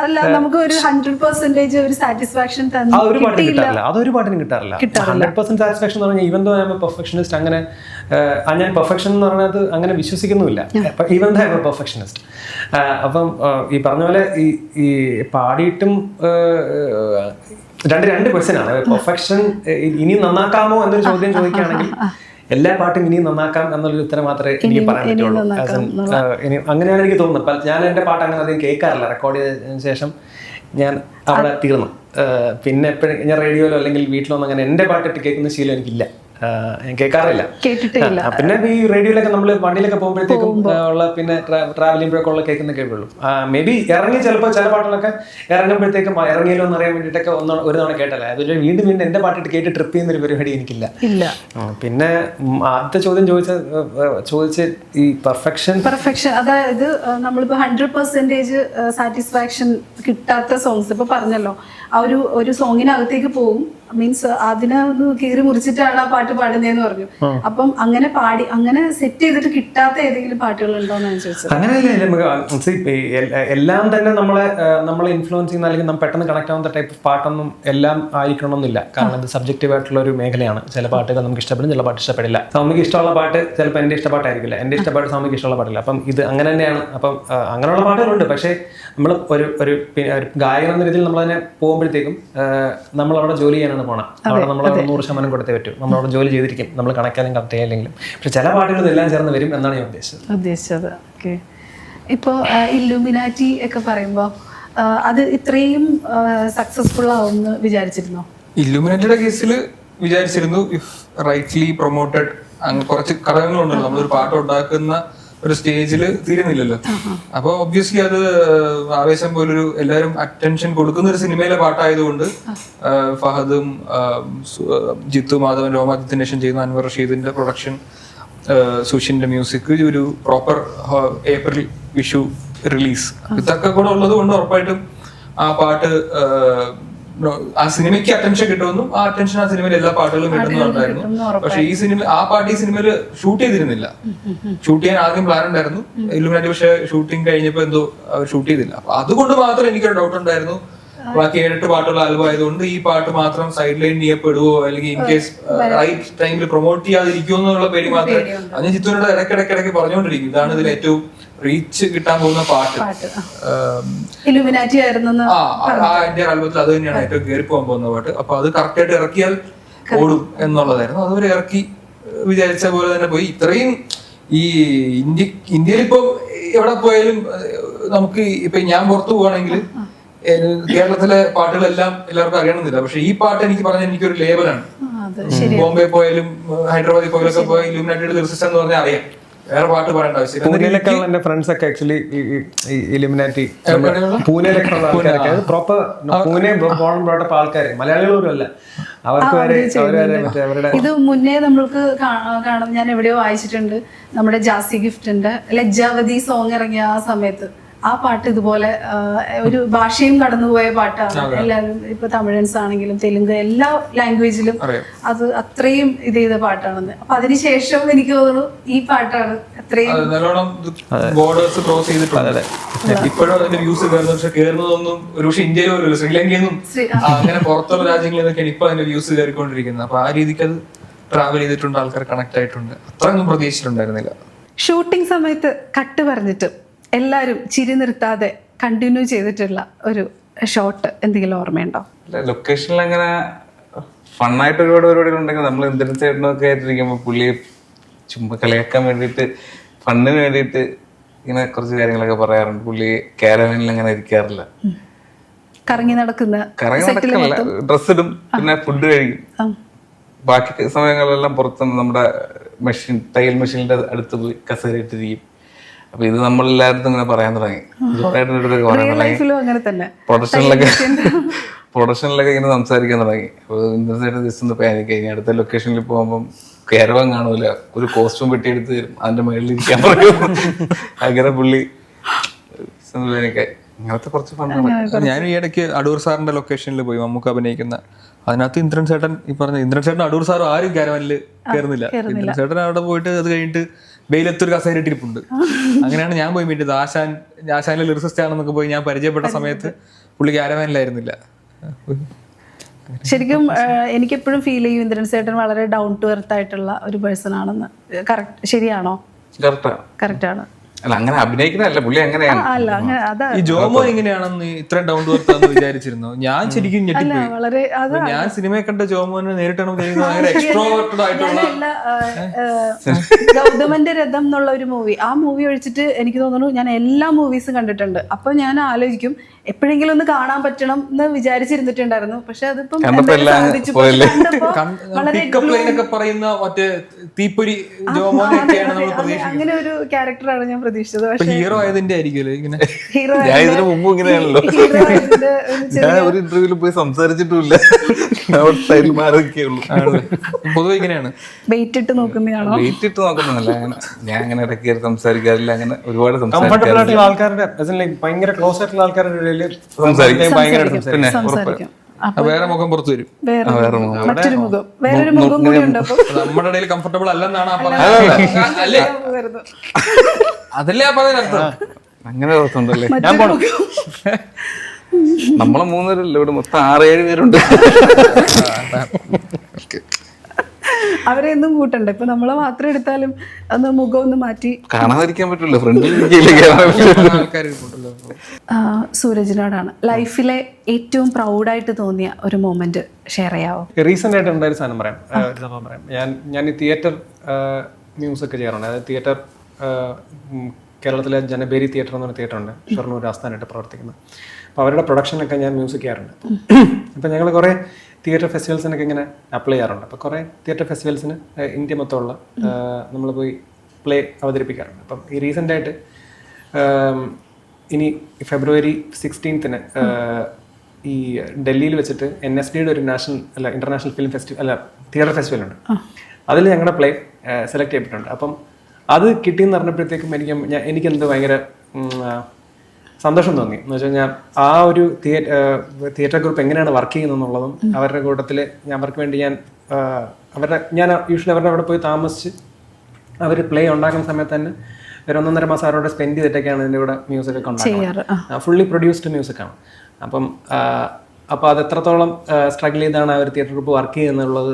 അല്ല നമുക്ക് ഒരു 100% ഒരു സാറ്റിസ്ഫാക്ഷൻ അതൊരു പാട്ടിനും കിട്ടാറില്ല. 100% സാറ്റിസ്ഫാക്ഷൻ എന്ന് പറഞ്ഞാൽ even though I am a perfectionist, അങ്ങനെ ഞാൻ പെർഫെക്ഷൻ എന്ന് പറഞ്ഞത് അങ്ങനെ വിശ്വസിക്കുന്നുമില്ല. Even though I am a perfectionist. അപ്പം ഈ പറഞ്ഞ പോലെ ഈ പാടിയിട്ടും രണ്ട് ക്വസ്റ്റ്യൻ ആണ്. പെർഫെക്ഷൻ ഇനി നന്നാക്കാമോ എന്നൊരു ചോദ്യം ചോദിക്കുകയാണെങ്കിൽ എല്ലാ പാട്ടും ഇനിയും നന്നാക്കാം എന്നുള്ളൊരു ഉത്തരം മാത്രമേ എനിക്ക് പറയാൻ പറ്റുള്ളൂ. അങ്ങനെയാണ് എനിക്ക് തോന്നുന്നത്. ഞാൻ എൻ്റെ പാട്ട് അങ്ങനെ അധികം കേൾക്കാറില്ല. റെക്കോർഡ് ചെയ്തതിനു ശേഷം ഞാൻ അവിടെ തീർന്നു. പിന്നെ എപ്പോഴും ഞാൻ റേഡിയോയിലോ അല്ലെങ്കിൽ വീട്ടിലോ ഒന്നും അങ്ങനെ എൻ്റെ പാട്ടിട്ട് കേൾക്കുന്ന ശീലം എനിക്കില്ല, ഞാൻ കേൾക്കാറില്ല. പിന്നെ ഈ റേഡിയോയിലൊക്കെ നമ്മൾ വണ്ടിയിലൊക്കെ പോകുമ്പോഴത്തേക്കും ഉള്ള പിന്നെ ട്രാവൽ ചെയ്യുമ്പോഴൊക്കെ ഉള്ള കേൾക്കുന്നൊക്കെ ഉള്ളൂ. മേ ബി ഇറങ്ങി ചിലപ്പോൾ ചില പാട്ടുകളൊക്കെ ഇറങ്ങുമ്പോഴത്തേക്കും ഇറങ്ങിയല്ലോ എന്ന് അറിയാൻ വേണ്ടിയിട്ടൊക്കെ ഒരു തവണ കേട്ടല്ലേ. അതുപോലെ വീണ്ടും എൻ്റെ പാട്ടിട്ട് കേട്ട് ട്രിപ്പ് ചെയ്യുന്ന ഒരു പരിപാടി എനിക്കില്ല. പിന്നെ ആദ്യത്തെ ചോദ്യം ചോദിച്ച് ഈ പെർഫെക്ഷൻ അതായത് നമ്മളിപ്പോ 100% സാറ്റിസ്ഫാക്ഷൻ കിട്ടാത്ത സോങ്സ് ഇപ്പൊ പറഞ്ഞല്ലോ, ആ ഒരു സോങ്ങിനകത്തേക്ക് പോകും, മീൻസ് അതിനെ ഒന്ന് കീറി മുറിച്ചിട്ടാണ് ആ പാട്ട് പാടുന്നതെന്ന് പറഞ്ഞു. അപ്പം അങ്ങനെ പാടി അങ്ങനെ സെറ്റ് ചെയ്തിട്ട് കിട്ടാത്ത ഏതെങ്കിലും പാട്ടുകൾ ഉണ്ടോന്ന് ഞാൻ ചോദിച്ചത്. അങ്ങനെയല്ല, എല്ലാം തന്നെ നമ്മളെ ഇൻഫ്ലുവൻസ് ചെയ്യുന്ന അല്ലെങ്കിൽ നമ്മൾ പെട്ടെന്ന് കണക്ട് ആവുന്ന ടൈപ്പ് പാട്ടൊന്നും എല്ലാം ആയിരിക്കണമെന്നില്ല. കാരണം ഇത് സബ്ജക്റ്റീവ് ആയിട്ടുള്ള ഒരു മേഖലയാണ്. ചില പാട്ടുകൾ നമുക്ക് ഇഷ്ടപ്പെടും, ചില പാട്ട് ഇഷ്ടപ്പെടില്ല. സൗമ്യക്ക് ഇഷ്ടമുള്ള പാട്ട് ചിലപ്പോൾ എൻ്റെ ഇഷ്ടപ്പാട്ടായിരിക്കില്ല, എൻ്റെ ഇഷ്ടപ്പാട്ട് സൗമ്യക്ക് ഇഷ്ടമുള്ള പാട്ടില്ല. അപ്പം ഇത് അങ്ങനെ തന്നെയാണ്. അപ്പം അങ്ങനെയുള്ള പാട്ടുകളുണ്ട്. പക്ഷേ നമ്മൾ ഒരു ഗായകൻ എന്ന രീതിയിൽ നമ്മളതിനെ പോകുമ്പോഴത്തേക്കും നമ്മളവിടെ ജോലി ചെയ്യാനാണ് പോകണം. അവിടെ നമ്മൾ 100% കൊടുത്തേ പറ്റും. നമ്മളവിടെ ജോലി ചെയ്തിരിക്കും, നമ്മൾ കണക്കാനും കറക്റ്റ് ചെയ്യാനെങ്കിലും. പക്ഷെ ചില പാട്ടുകൾ ഇതെല്ലാം ചേർന്ന് വരും എന്നാണ് ഞാൻ ഉദ്ദേശിച്ചത്. ഓക്കെ. ഇപ്പോൾ ഇല്ലുമിനാറ്റി ഒക്കെ പറയുമ്പോൾ അത് ഇത്രയും സക്സസ്ഫുൾ ആവുമെന്ന് വിചാരിച്ചിരുന്നോ? ഇല്ലുമിനാറ്റിയുടെ കേസിൽ വിചാരിച്ചിരുന്നു. ഇഫ് റൈറ്റ്ലി പ്രൊമോട്ടഡ്, കുറച്ച് ഘടകങ്ങളുണ്ടല്ലോ. നമ്മളൊരു പാട്ട് ഉണ്ടാക്കുന്ന ഒരു സ്റ്റേജിൽ തീരുന്നില്ലല്ലോ. അപ്പൊ ഒബ്വിയസ്ലി അത് ആവേശം പോലൊരു എല്ലാവരും അറ്റൻഷൻ കൊടുക്കുന്ന ഒരു സിനിമയിലെ പാട്ടായതുകൊണ്ട് ഫഹദും ജിത്തു മാധവൻ രോമാദിത്യന്റെ ശേഷം ചെയ്യുന്ന അൻവർ റഷീദിന്റെ പ്രൊഡക്ഷൻ, സുഷിന്റെ മ്യൂസിക്, ഒരു പ്രോപ്പർ ഏപ്രിൽ വിഷു റിലീസ്, ഇതൊക്കെ കൂടെ ഉള്ളത് കൊണ്ട് ഉറപ്പായിട്ടും ആ പാട്ട് ആ സിനിമയ്ക്ക് അറ്റൻഷൻ കിട്ടുമെന്നും ആ അറ്റൻഷൻ ആ സിനിമയിൽ എല്ലാ പാട്ടുകളും കിട്ടുന്നുണ്ടായിരുന്നു. പക്ഷെ ആ പാട്ട് ഈ സിനിമയിൽ ഷൂട്ട് ചെയ്തിരുന്നില്ല. ഷൂട്ട് ചെയ്യാൻ ആദ്യം പ്ലാൻ ഉണ്ടായിരുന്നു ഇല്ലുമിനാറ്റി, പക്ഷെ ഷൂട്ടിംഗ് കഴിഞ്ഞപ്പോ എന്തോ അവർ ഷൂട്ട് ചെയ്തില്ല. അപ്പൊ അതുകൊണ്ട് മാത്രം എനിക്കൊരു ഡൗട്ട് ഉണ്ടായിരുന്നു. ബാക്കി 7-8 പാട്ടുള്ള ആൽബം ആയതുകൊണ്ട് ഈ പാട്ട് മാത്രം സൈഡ് ലൈൻ ചെയ്യപ്പെടുവോ, അല്ലെങ്കിൽ ഇൻ കേസ് റൈറ്റ് ടൈമിൽ പ്രൊമോട്ട് ചെയ്യാതിരിക്കുമോ എന്നുള്ള പേടി മാത്രമേ. അത് ഞാൻ ചിത്തുവിനോട് ഇടയ്ക്കിടയ്ക്ക് പറഞ്ഞുകൊണ്ടിരിക്കും, ഇതാണ് ഇതിൽ ഏറ്റവും റീച്ച് കിട്ടാൻ പോകുന്ന പാട്ട്. ഇല്ലുമിനാറ്റി ആയിരുന്നു എന്റെ ആൽബത്തിൽ അത് തന്നെയാണ് ഏറ്റവും കയറി പോകാൻ പോകുന്ന പാട്ട്. അപ്പൊ അത് കറക്റ്റ് ആയിട്ട് ഇറക്കിയാൽ ഓടും എന്നുള്ളതായിരുന്നു. അതുവരെ ഇറക്കി വിചാരിച്ച പോലെ തന്നെ പോയി. ഇത്രയും ഈ ഇന്ത്യയിൽ ഇപ്പൊ എവിടെ പോയാലും നമുക്ക് ഇപ്പൊ ഞാൻ പുറത്തു പോവാണെങ്കിൽ കേരളത്തിലെ പാട്ടുകളെല്ലാം എല്ലാവർക്കും അറിയണമെന്നില്ല. പക്ഷെ ഈ പാട്ട് എനിക്ക് പറഞ്ഞ എനിക്കൊരു ലേബലാണ്. അത് ശരി. ബോംബെ പോയാലും ഹൈദരാബാദിൽ പോയാലൊക്കെ പോയ ഇലുമിനാറ്റിയുടെ ലിറിസിസ്റ്റ് എന്ന് പറഞ്ഞാൽ അറിയാം. വേറെ പാട്ട് പറയേണ്ട ആവശ്യമില്ല. പൂനെയിലേക്കുള്ള എന്റെ ഫ്രണ്ട്സ് ഒക്കെ ആക്ച്വലി ഇലുമിനാറ്റി പൂനെയിലൊക്കെ ഉള്ള ആൾക്കാരൊക്കെ പ്രോപ്പർ പൂനെ ബോൺ ബ്രോട്ടപ്പ് ആൾക്കാർ, മലയാളികളും അല്ല, അവർക്ക് വരെ മറ്റേ അവരുടെ ഇത് മുന്നേ നമ്മൾക്ക് കാണാം. ഞാൻ എവിടെയോ വായിച്ചിട്ടുണ്ട്, നമ്മുടെ ജാസി ഗിഫ്റ്റിന്റെ ലജ്ജാവതി സോങ് ഇറങ്ങിയ ആ സമയത്ത് ആ പാട്ട് ഇതുപോലെ ഒരു ഭാഷയും കടന്നുപോയ പാട്ടാണ്. എല്ലാവരും ഇപ്പൊ തമിഴൻസ് ആണെങ്കിലും തെലുങ്ക് എല്ലാ ലാംഗ്വേജിലും അത് അത്രയും ഇത് ചെയ്ത പാട്ടാണെന്ന്. അപ്പൊ അതിനുശേഷം എനിക്ക് തോന്നുന്നു ഈ പാട്ടാണ് അത്രയും നല്ലോണം ബോർഡേഴ്സ് ക്രോസ് ചെയ്തിട്ടുണ്ട്. ഇപ്പോഴും അതിന്റെ വ്യൂസ് കയറുന്നു. പക്ഷെ കയറുന്നതൊന്നും ഒരു പക്ഷെ ഇന്ത്യയിലും ശ്രീലങ്കയിൽ നിന്നും അങ്ങനെ പുറത്തുള്ള രാജ്യങ്ങളിൽ നിന്നൊക്കെയാണ് ഇപ്പൊ അതിന്റെ വ്യൂസ് കയറിക്കൊണ്ടിരിക്കുന്നത്. അപ്പൊ ആ രീതിക്ക് അത് ട്രാവൽ ചെയ്തിട്ടുണ്ട്, ആൾക്കാർ കണക്ട് ആയിട്ടുണ്ട്. അത്രയൊന്നും പ്രതീക്ഷിച്ചിട്ടുണ്ടായിരുന്നില്ല. ഷൂട്ടിംഗ് സമയത്ത് കട്ട് പറഞ്ഞിട്ട് എല്ലാവരും ചിരി നിർത്താതെ കണ്ടിന്യൂ ചെയ്തിട്ടുള്ള ഒരു ഷോട്ട് എന്തെങ്കിലും ഓർമ്മയുണ്ടോ? ലൊക്കേഷനിൽ അങ്ങനെ ഫണ്ണായിട്ട് ഒരുപാട് പരിപാടികൾ ഉണ്ടെങ്കിൽ നമ്മൾ എന്തെങ്കിലും ചേട്ടനൊക്കെ ആയിട്ടിരിക്കുമ്പോൾ പുള്ളിയെ ചുമ്മാ കളിയാക്കാൻ വേണ്ടിയിട്ട് ഫണ്ണിന് വേണ്ടിയിട്ട് ഇങ്ങനെ കുറച്ച് കാര്യങ്ങളൊക്കെ പറയാറുണ്ട്. പുള്ളി കാരവാനിൽ അങ്ങനെ ഇരിക്കാറില്ല, കറങ്ങി നടക്കില്ല, ഡ്രസ് ഇടും, പിന്നെ ഫുഡ് കഴിക്കും. ബാക്കി സമയങ്ങളിലെല്ലാം പുറത്ത് നമ്മുടെ തയ്യൽ മെഷീനിന്റെ അടുത്ത് പോയി കസേരയിട്ടിരിക്കും. അപ്പൊ ഇത് നമ്മളെല്ലായിടത്തും ഇങ്ങനെ പറയാൻ തുടങ്ങി. പ്രൊഡക്ഷനിലൊക്കെ ഇങ്ങനെ സംസാരിക്കാൻ തുടങ്ങി. അപ്പൊ ഇന്നത്തെ ജസ്റ്റ് ഒന്ന് പാനിക് ആയി. അടുത്ത ലൊക്കേഷനിൽ പോകുമ്പോൾ കേരളം കാണൂല, ഒരു കോസ്റ്റ്യൂം വെട്ടിയെടുത്ത് തരും, അതിന്റെ മുകളിൽ ഇരിക്കാൻ പറയും. അങ്ങനെ പുള്ളി പാനിക്കായി. അങ്ങനത്തെ കുറച്ച് ഫണ്ട്. ഞാൻ ഈ ഇടയ്ക്ക് അടൂർ സാറിന്റെ ലൊക്കേഷനിൽ പോയി, മമ്മൂക്ക അഭിനയിക്കുന്ന. അതിനകത്ത് ഇന്ദ്രൻ ചേട്ടൻ, ഈ പറഞ്ഞ ഇന്ദ്രൻ ചേട്ടൻ അടൂർ സാറും ആരും കാരവാനിൽ കയറുന്നില്ല. ഇന്ദ്രൻ ചേട്ടൻ അവിടെ പോയിട്ട് അത് കഴിഞ്ഞിട്ട് വെയിലത്തൊരു കസേരയിട്ടിരിപ്പുണ്ട്. അങ്ങനെയാണ് ഞാൻ പോയി മീറ്റത്. ആശാനിലെ ലിറിസിസ്റ്റ് ആണെന്നൊക്കെ പോയി ഞാൻ പരിചയപ്പെട്ട സമയത്ത് പുള്ളി കാരവാനിലായിരുന്നില്ല. ശരിക്കും എനിക്കെപ്പോഴും ഫീൽ ചെയ്യും ഇന്ദ്രൻ ചേട്ടൻ വളരെ ഡൗൺ ടു എർത്ത് ആയിട്ടുള്ള ഒരു പേഴ്സൺ ആണെന്ന്. കറക്റ്റ്, ശരിയാണോ? കറക്റ്റ് ആണ്. അല്ല, അങ്ങനെ അഭിനയിക്കുന്നതല്ല, പുള്ളി അങ്ങനെയാണ്. ഈ ജോമോ എങ്ങനെയാണെന്ന് ഇത്രയും ഡൗൺ ടു എർത്ത് ആണെന്ന് വിചാരിച്ചിരുന്നു ഞാൻ. ശരിക്കും ഞെട്ടിപ്പോയി. ഞാൻ സിനിമയെ കണ്ട ജോമോനെ നേരിട്ടാണ് എക്സ്ട്രോവേർട്ടഡ് ആയിട്ടുള്ള ഗൗതമന്റെ രഥം എന്നുള്ള ഒരു മൂവി, ആ മൂവി ഒഴിച്ചിട്ട് എനിക്ക് തോന്നുന്നു ഞാൻ എല്ലാ മൂവീസും കണ്ടിട്ടുണ്ട്. അപ്പൊ ഞാൻ ആലോചിക്കും എപ്പോഴെങ്കിലും ഒന്ന് കാണാൻ പറ്റണം എന്ന് വിചാരിച്ചിരുന്നിട്ടുണ്ടായിരുന്നു. പക്ഷെ അതിപ്പം പറയുന്ന മറ്റേ തീപ്പൊരി ജോമോനെയൊക്കെയാണ് നമ്മൾ പ്രതീക്ഷിക്കുന്നത്. അങ്ങനെ ഒരു ക്യാരക്ടറാണ് ഞാൻ പ്രതീക്ഷിച്ചത്. പക്ഷെ ഹീറോ ആയതിന്റെ ആയിരിക്കുമല്ലോ ഇങ്ങനെ. ഞാൻ ഇതിനു മുമ്പ് ഇങ്ങനെയാണല്ലോ, ഞാൻ ഒരു ഇന്റർവ്യൂവിൽ പോയി സംസാരിച്ചിട്ടില്ല. പൊതുവെ ഇങ്ങനെയാണ്. വെയിറ്റ് ഇട്ട് നോക്കുന്നതാണോ? വെയിറ്റ് ഇട്ട് നോക്കുന്നതല്ല, ഞാൻ അങ്ങനെ ഇടയ്ക്ക് സംസാരിക്കാറില്ല. അങ്ങനെ ഒരുപാട് ആൾക്കാരുടെ ഭയങ്കര ക്ലോസ് ആയിട്ടുള്ള ആൾക്കാരുടെ സംസാരിക്കും. വേറെ മുഖം പുറത്തു വരും, മറ്റൊരു മുഖം, വേറൊരു മുഖം കൂടി ഉണ്ട്. നമ്മുടെ ഇടയിൽ കംഫർട്ടബിൾ അല്ലെന്നാണ് ആ പറഞ്ഞത്. അല്ലേ? അതല്ലേ ആ പറഞ്ഞ അങ്ങനെ അർത്ഥമുണ്ടല്ലേ? നമ്മളെ 3 പേരല്ലേ ഇവിടെ, മൊത്തം 6-7 പേരുണ്ട്. അവരെ ഒന്നും കൂട്ടണ്ട. ഇപ്പൊ നമ്മളെ മാത്രം എടുത്താലും അന്ന് മുഖം ഒന്ന് മാറ്റി കാണാതിരിക്കാൻ പറ്റില്ല. ഫ്രണ്ടിൽ സൂരജിനോടാണ് ലൈഫിലെ ഏറ്റവും പ്രൗഡായിട്ട് തോന്നിയ ഒരു മൊമെന്റ് ഷെയർ ചെയ്യാവോ? റീസെന്റ് ആയിട്ട് ഉണ്ടായ ഒരു സാധനം പറയാം, ഒരു സംഭവം പറയാം. ഞാൻ ഈ തിയേറ്റർ മ്യൂസിക് ചെയ്യാറുണ്ട്. അതായത് തിയേറ്റർ കേരളത്തിലെ ജനബേരി തിയേറ്റർ എന്ന് പറഞ്ഞ തിയേറ്റർ ഉണ്ട്, ഷൊർണൂർ ആസ്ഥാനമായിട്ട് പ്രവർത്തിക്കുന്നത്. അപ്പോൾ അവരുടെ പ്രൊഡക്ഷനൊക്കെ ഞാൻ മ്യൂസിക് ചെയ്യാറുണ്ട്. അപ്പം ഞങ്ങൾ കുറേ തിയേറ്റർ ഫെസ്റ്റിവൽസിനൊക്കെ ഇങ്ങനെ അപ്ലൈ ചെയ്യാറുണ്ട്. അപ്പോൾ കുറേ തിയേറ്റർ ഫെസ്റ്റിവൽസിന് ഇന്ത്യ മൊത്തമുള്ള നമ്മൾ പോയി പ്ലേ അവതരിപ്പിക്കാറുണ്ട്. അപ്പം ഈ റീസെൻ്റായിട്ട് ഇനി ഫെബ്രുവരി 16 ഈ ഡൽഹിയിൽ വെച്ചിട്ട് NSDയുടെ ഒരു international film festival theatre festival ഉണ്ട്. അതിൽ ഞങ്ങളുടെ പ്ലേ സെലക്ട് ചെയ്യപ്പെട്ടിട്ടുണ്ട്. അപ്പം അത് കിട്ടിയെന്ന് പറഞ്ഞപ്പോഴത്തേക്കും എനിക്കെന്ത് ഭയങ്കര സന്തോഷം തോന്നി. എന്ന് വെച്ചാൽ ഞാൻ ആ ഒരു തിയേറ്റർ ഗ്രൂപ്പ് എങ്ങനെയാണ് വർക്ക് ചെയ്യുന്നത് എന്നുള്ളതും അവരുടെ കൂട്ടത്തിൽ അവർക്ക് വേണ്ടി ഞാൻ യൂഷ്വലി അവരുടെ അവിടെ പോയി താമസിച്ച് അവർ പ്ലേ ഉണ്ടാക്കുന്ന സമയത്ത് തന്നെ ഒരു 1.5 മാസം അവരോട് സ്പെൻഡ് ചെയ്തിട്ടൊക്കെയാണ് ഇതിൻ്റെ കൂടെ മ്യൂസിക് ഒക്കെ ഉണ്ടാക്കുന്നത്. ഫുള്ളി പ്രൊഡ്യൂസ്ഡ് മ്യൂസിക്കാണ്. അപ്പോൾ അത് എത്രത്തോളം സ്ട്രഗിൾ ചെയ്താണ് ആ ഒരു തിയേറ്റർ ഗ്രൂപ്പ് വർക്ക് ചെയ്യുന്നുള്ളത്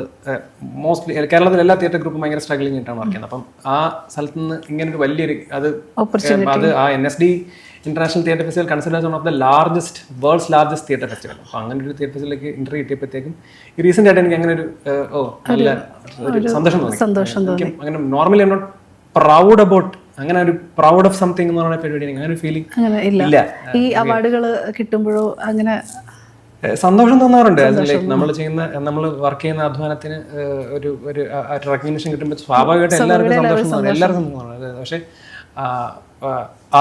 മോസ്റ്റ്ലി കേരളത്തിലെ എല്ലാ തിയേറ്റർ ഗ്രൂപ്പും ഭയങ്കര സ്ട്രഗിളിംഗ് ആയിട്ടാണ് വർക്ക് ചെയ്യുന്നത്. അപ്പം ആ സ്ഥലത്ത് നിന്ന് ഇങ്ങനെ ഒരു വലിയൊരു അത് ആ NSD international theatre festival considers one of the world's largest theatre festival. അപ്പോൾ അങ്ങനെ ഒരു തിയേറ്റർ ഫെസ്റ്റിവലിലേക്ക് ഇന്റർവ്യൂ കിട്ടിയപ്പോഴത്തേക്കും ഈ റീസെന്റ് ആയിട്ട് എനിക്ക് അങ്ങനെ ഒരു നല്ല ഒരു സന്തോഷം തോന്നി. അങ്ങനെ normally I am not proud about അങ്ങനെ ഒരു പ്രൗഡ് ഓഫ് സംതിങ് എന്ന് പറയുന്ന പരിപാടി അങ്ങനെ ഒരു ഫീലിംഗ് അങ്ങനെ ഇല്ല. ഈ അവാർഡുകൾ കിട്ടുമ്പോഴോ അങ്ങനെ സന്തോഷം തോന്നാറുണ്ട്. ലൈക്ക് നമ്മൾ വർക്ക് ചെയ്യുന്ന അധ്വാനത്തിന് ഒരു റെക്കഗ്നേഷൻ കിട്ടുമ്പോൾ സ്വാഭാവികമായിട്ട് എല്ലാവർക്കും സന്തോഷം തോന്നും, എല്ലാവർക്കും തോന്നുന്നത്. പക്ഷെ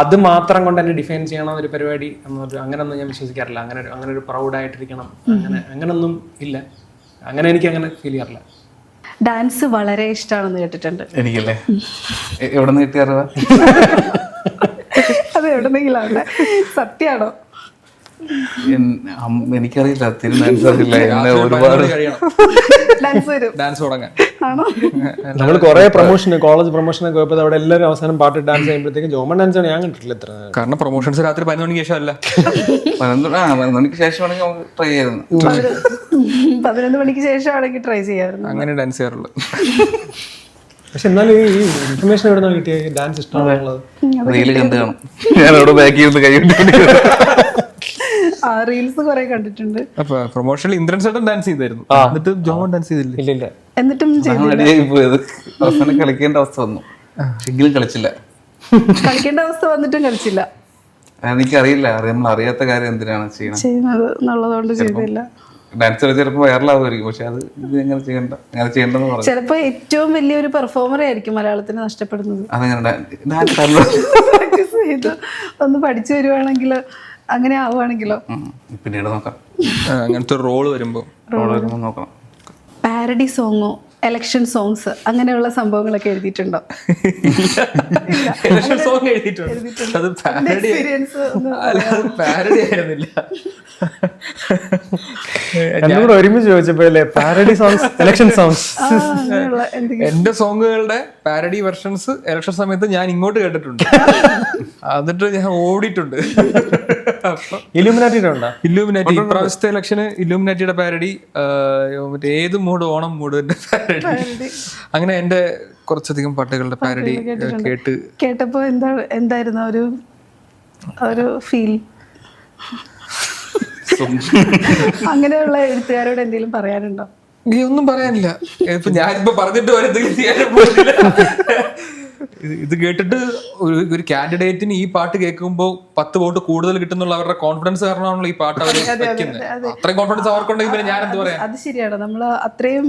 അത് മാത്രം കൊണ്ട് തന്നെ ഡിഫൈൻ ചെയ്യണം ഒരു പരിപാടി എന്നൊരു അങ്ങനെയൊന്നും ഞാൻ വിശ്വസിക്കാറില്ല. അങ്ങനെ ഒരു പ്രൗഡായിട്ടിരിക്കണം അങ്ങനൊന്നും ഇല്ല. അങ്ങനെ എനിക്ക് അങ്ങനെ ഫീൽ ചെയ്യാറില്ല. ഡാൻസ് വളരെ ഇഷ്ടമാണെന്ന് കേട്ടിട്ടുണ്ട്. എനിക്കല്ലേ എവിടെ നിന്ന് കിട്ടിയാറിവാ? അത് എവിടെന്നെങ്കിലും ആവട്ടെ, സത്യമാണോ? എനിക്കറിയില്ല, തിരുവനന്തപുരത്തില്ല. എന്നെ ഒരുപാട് ഡാൻസ് വരും, ഡാൻസ് തുടങ്ങാൻ. ആണോ? നമ്മൾ കുറെ പ്രൊമോഷൻ, കോളേജ് പ്രൊമോഷനൊക്കെ പോയപ്പോൾ അവിടെ എല്ലാവരും അവസാനം പാട്ട് ഡാൻസ് ചെയ്യുമ്പോഴത്തേക്കും ജോമൻ ഡാൻസ് ആണ് ഞാൻ കണ്ടിട്ടില്ല ഇത്ര. കാരണം പ്രൊമോഷൻസ് രാത്രി 11 മണിക്ക് ശേഷം അല്ല, 11 മണിക്ക് ശേഷമാണെങ്കിൽ നമുക്ക് ട്രൈ ചെയ്യായിരുന്നു. 11 മണിക്ക് ശേഷമാണെങ്കിൽ ട്രൈ ചെയ്യാറുണ്ട്. അങ്ങനെ ഡാൻസ് ചെയ്യാറുള്ളൂ. പക്ഷെ എന്നാലും ഈ ഇൻഫർമേഷൻ എവിടെ നിന്നാണ് കിട്ടിയ ഡാൻസ് ഇഷ്ടമാണുള്ളത്? റീല് കണ്ടു കാണും. ഞാൻ അവിടെ ബാക്ക് ചെയ്ത് കൈ റീൽസ് കുറെ കണ്ടിട്ടുണ്ട്. അപ്പൊ പ്രൊമോഷനിൽ ഇന്ദ്രൻ ചേട്ടൻ ഡാൻസ് ചെയ്തായിരുന്നു, എന്നിട്ട് ജോൺ ഡാൻസ് ചെയ്തില്ല. ഇല്ല. എന്നിട്ടും അടിയായി പോയത്. അവസാനം കളിക്കേണ്ട അവസ്ഥ വന്നു, എങ്കിലും കളിച്ചില്ല. കളിക്കേണ്ട അവസ്ഥ വന്നിട്ടും കളിച്ചില്ല. എനിക്കറിയില്ല, നമ്മൾ അറിയാത്ത കാര്യം എന്തിനാണ് ചെയ്യുന്നത് എന്നുള്ളതുകൊണ്ട് ചെയ്തില്ല. ഡാൻസ് ചിലപ്പോൾ വൈറലാവുമായിരിക്കും, പക്ഷെ അത് ഇത് എങ്ങനെ ചെയ്യേണ്ടെന്ന് പറഞ്ഞു. ചിലപ്പോ ഏറ്റവും വലിയൊരു പെർഫോമർ ആയിരിക്കും മലയാളത്തിന് നഷ്ടപ്പെടുന്നത്. അതങ്ങനെ ഒന്ന് പഠിച്ചു വരുവാണെങ്കിലോ അങ്ങനെ ആവുകയാണെങ്കിലോ പിന്നീട് നോക്കാം. അങ്ങനത്തെ റോള് വരുമ്പോ നോക്കണം. പാരഡി സോങ്ങോ എലക്ഷൻ സോങ്സ് അങ്ങനെയുള്ള സംഭവങ്ങളൊക്കെ എഴുതിയിട്ടുണ്ടോ? സോങ് എഴുതിയിട്ടുണ്ട്. അത് പാരഡി ആയിരുന്നില്ല. എന്നോട് ഒരുമിച്ച് ചോദിച്ചപ്പോ പാരഡി സോങ്സ്, ഇലക്ഷൻ സോങ്സ്. എന്റെ സോങ്ങുകളുടെ പാരഡി വെർഷൻസ് ഇലക്ഷൻ സമയത്ത് ഞാൻ ഇങ്ങോട്ട് കേട്ടിട്ടുണ്ട്, എന്നിട്ട് ഞാൻ ഓടിയിട്ടുണ്ട്. ഇലുമിനാറ്റി ഇപ്രാവശ്യത്തെ ഇലക്ഷന് ഇലുമിനാറ്റിയുടെ പാരഡി, മറ്റേ ഏത് മൂഡ്, ഓണം മൂഡിന്റെ പാരഡി, അങ്ങനെ എന്റെ കുറച്ചധികം പാട്ടുകളുടെ പാരഡി കേട്ടപ്പോ എന്തായിരുന്നു ഒരു ഫീൽ? അങ്ങനെയുള്ള എഴുത്തുകാരോട് എന്തെങ്കിലും പറയാനുണ്ടോ? നീ ഒന്നും പറയാനില്ല. ഇപ്പൊ ഞാനിപ്പോ പറഞ്ഞിട്ട് ഇത് കേട്ടിട്ട് ഒരു കാൻഡിഡേറ്റിന് ഈ പാട്ട് കേൾക്കുമ്പോൾ 10 വോട്ട് കൂടുതൽ കിട്ടുന്നുള്ള അവരുടെ കോൺഫിഡൻസ് കാരണമാണല്ലോ ഈ പാട്ട് അവർ വെക്കുന്നത്. അത്രയും കോൺഫിഡൻസ് അവർക്കുണ്ടെങ്കിൽ പിന്നെ ഞാൻ എന്ത് പറയാം? അത് ശരിയാണ്. നമ്മൾ അത്രയും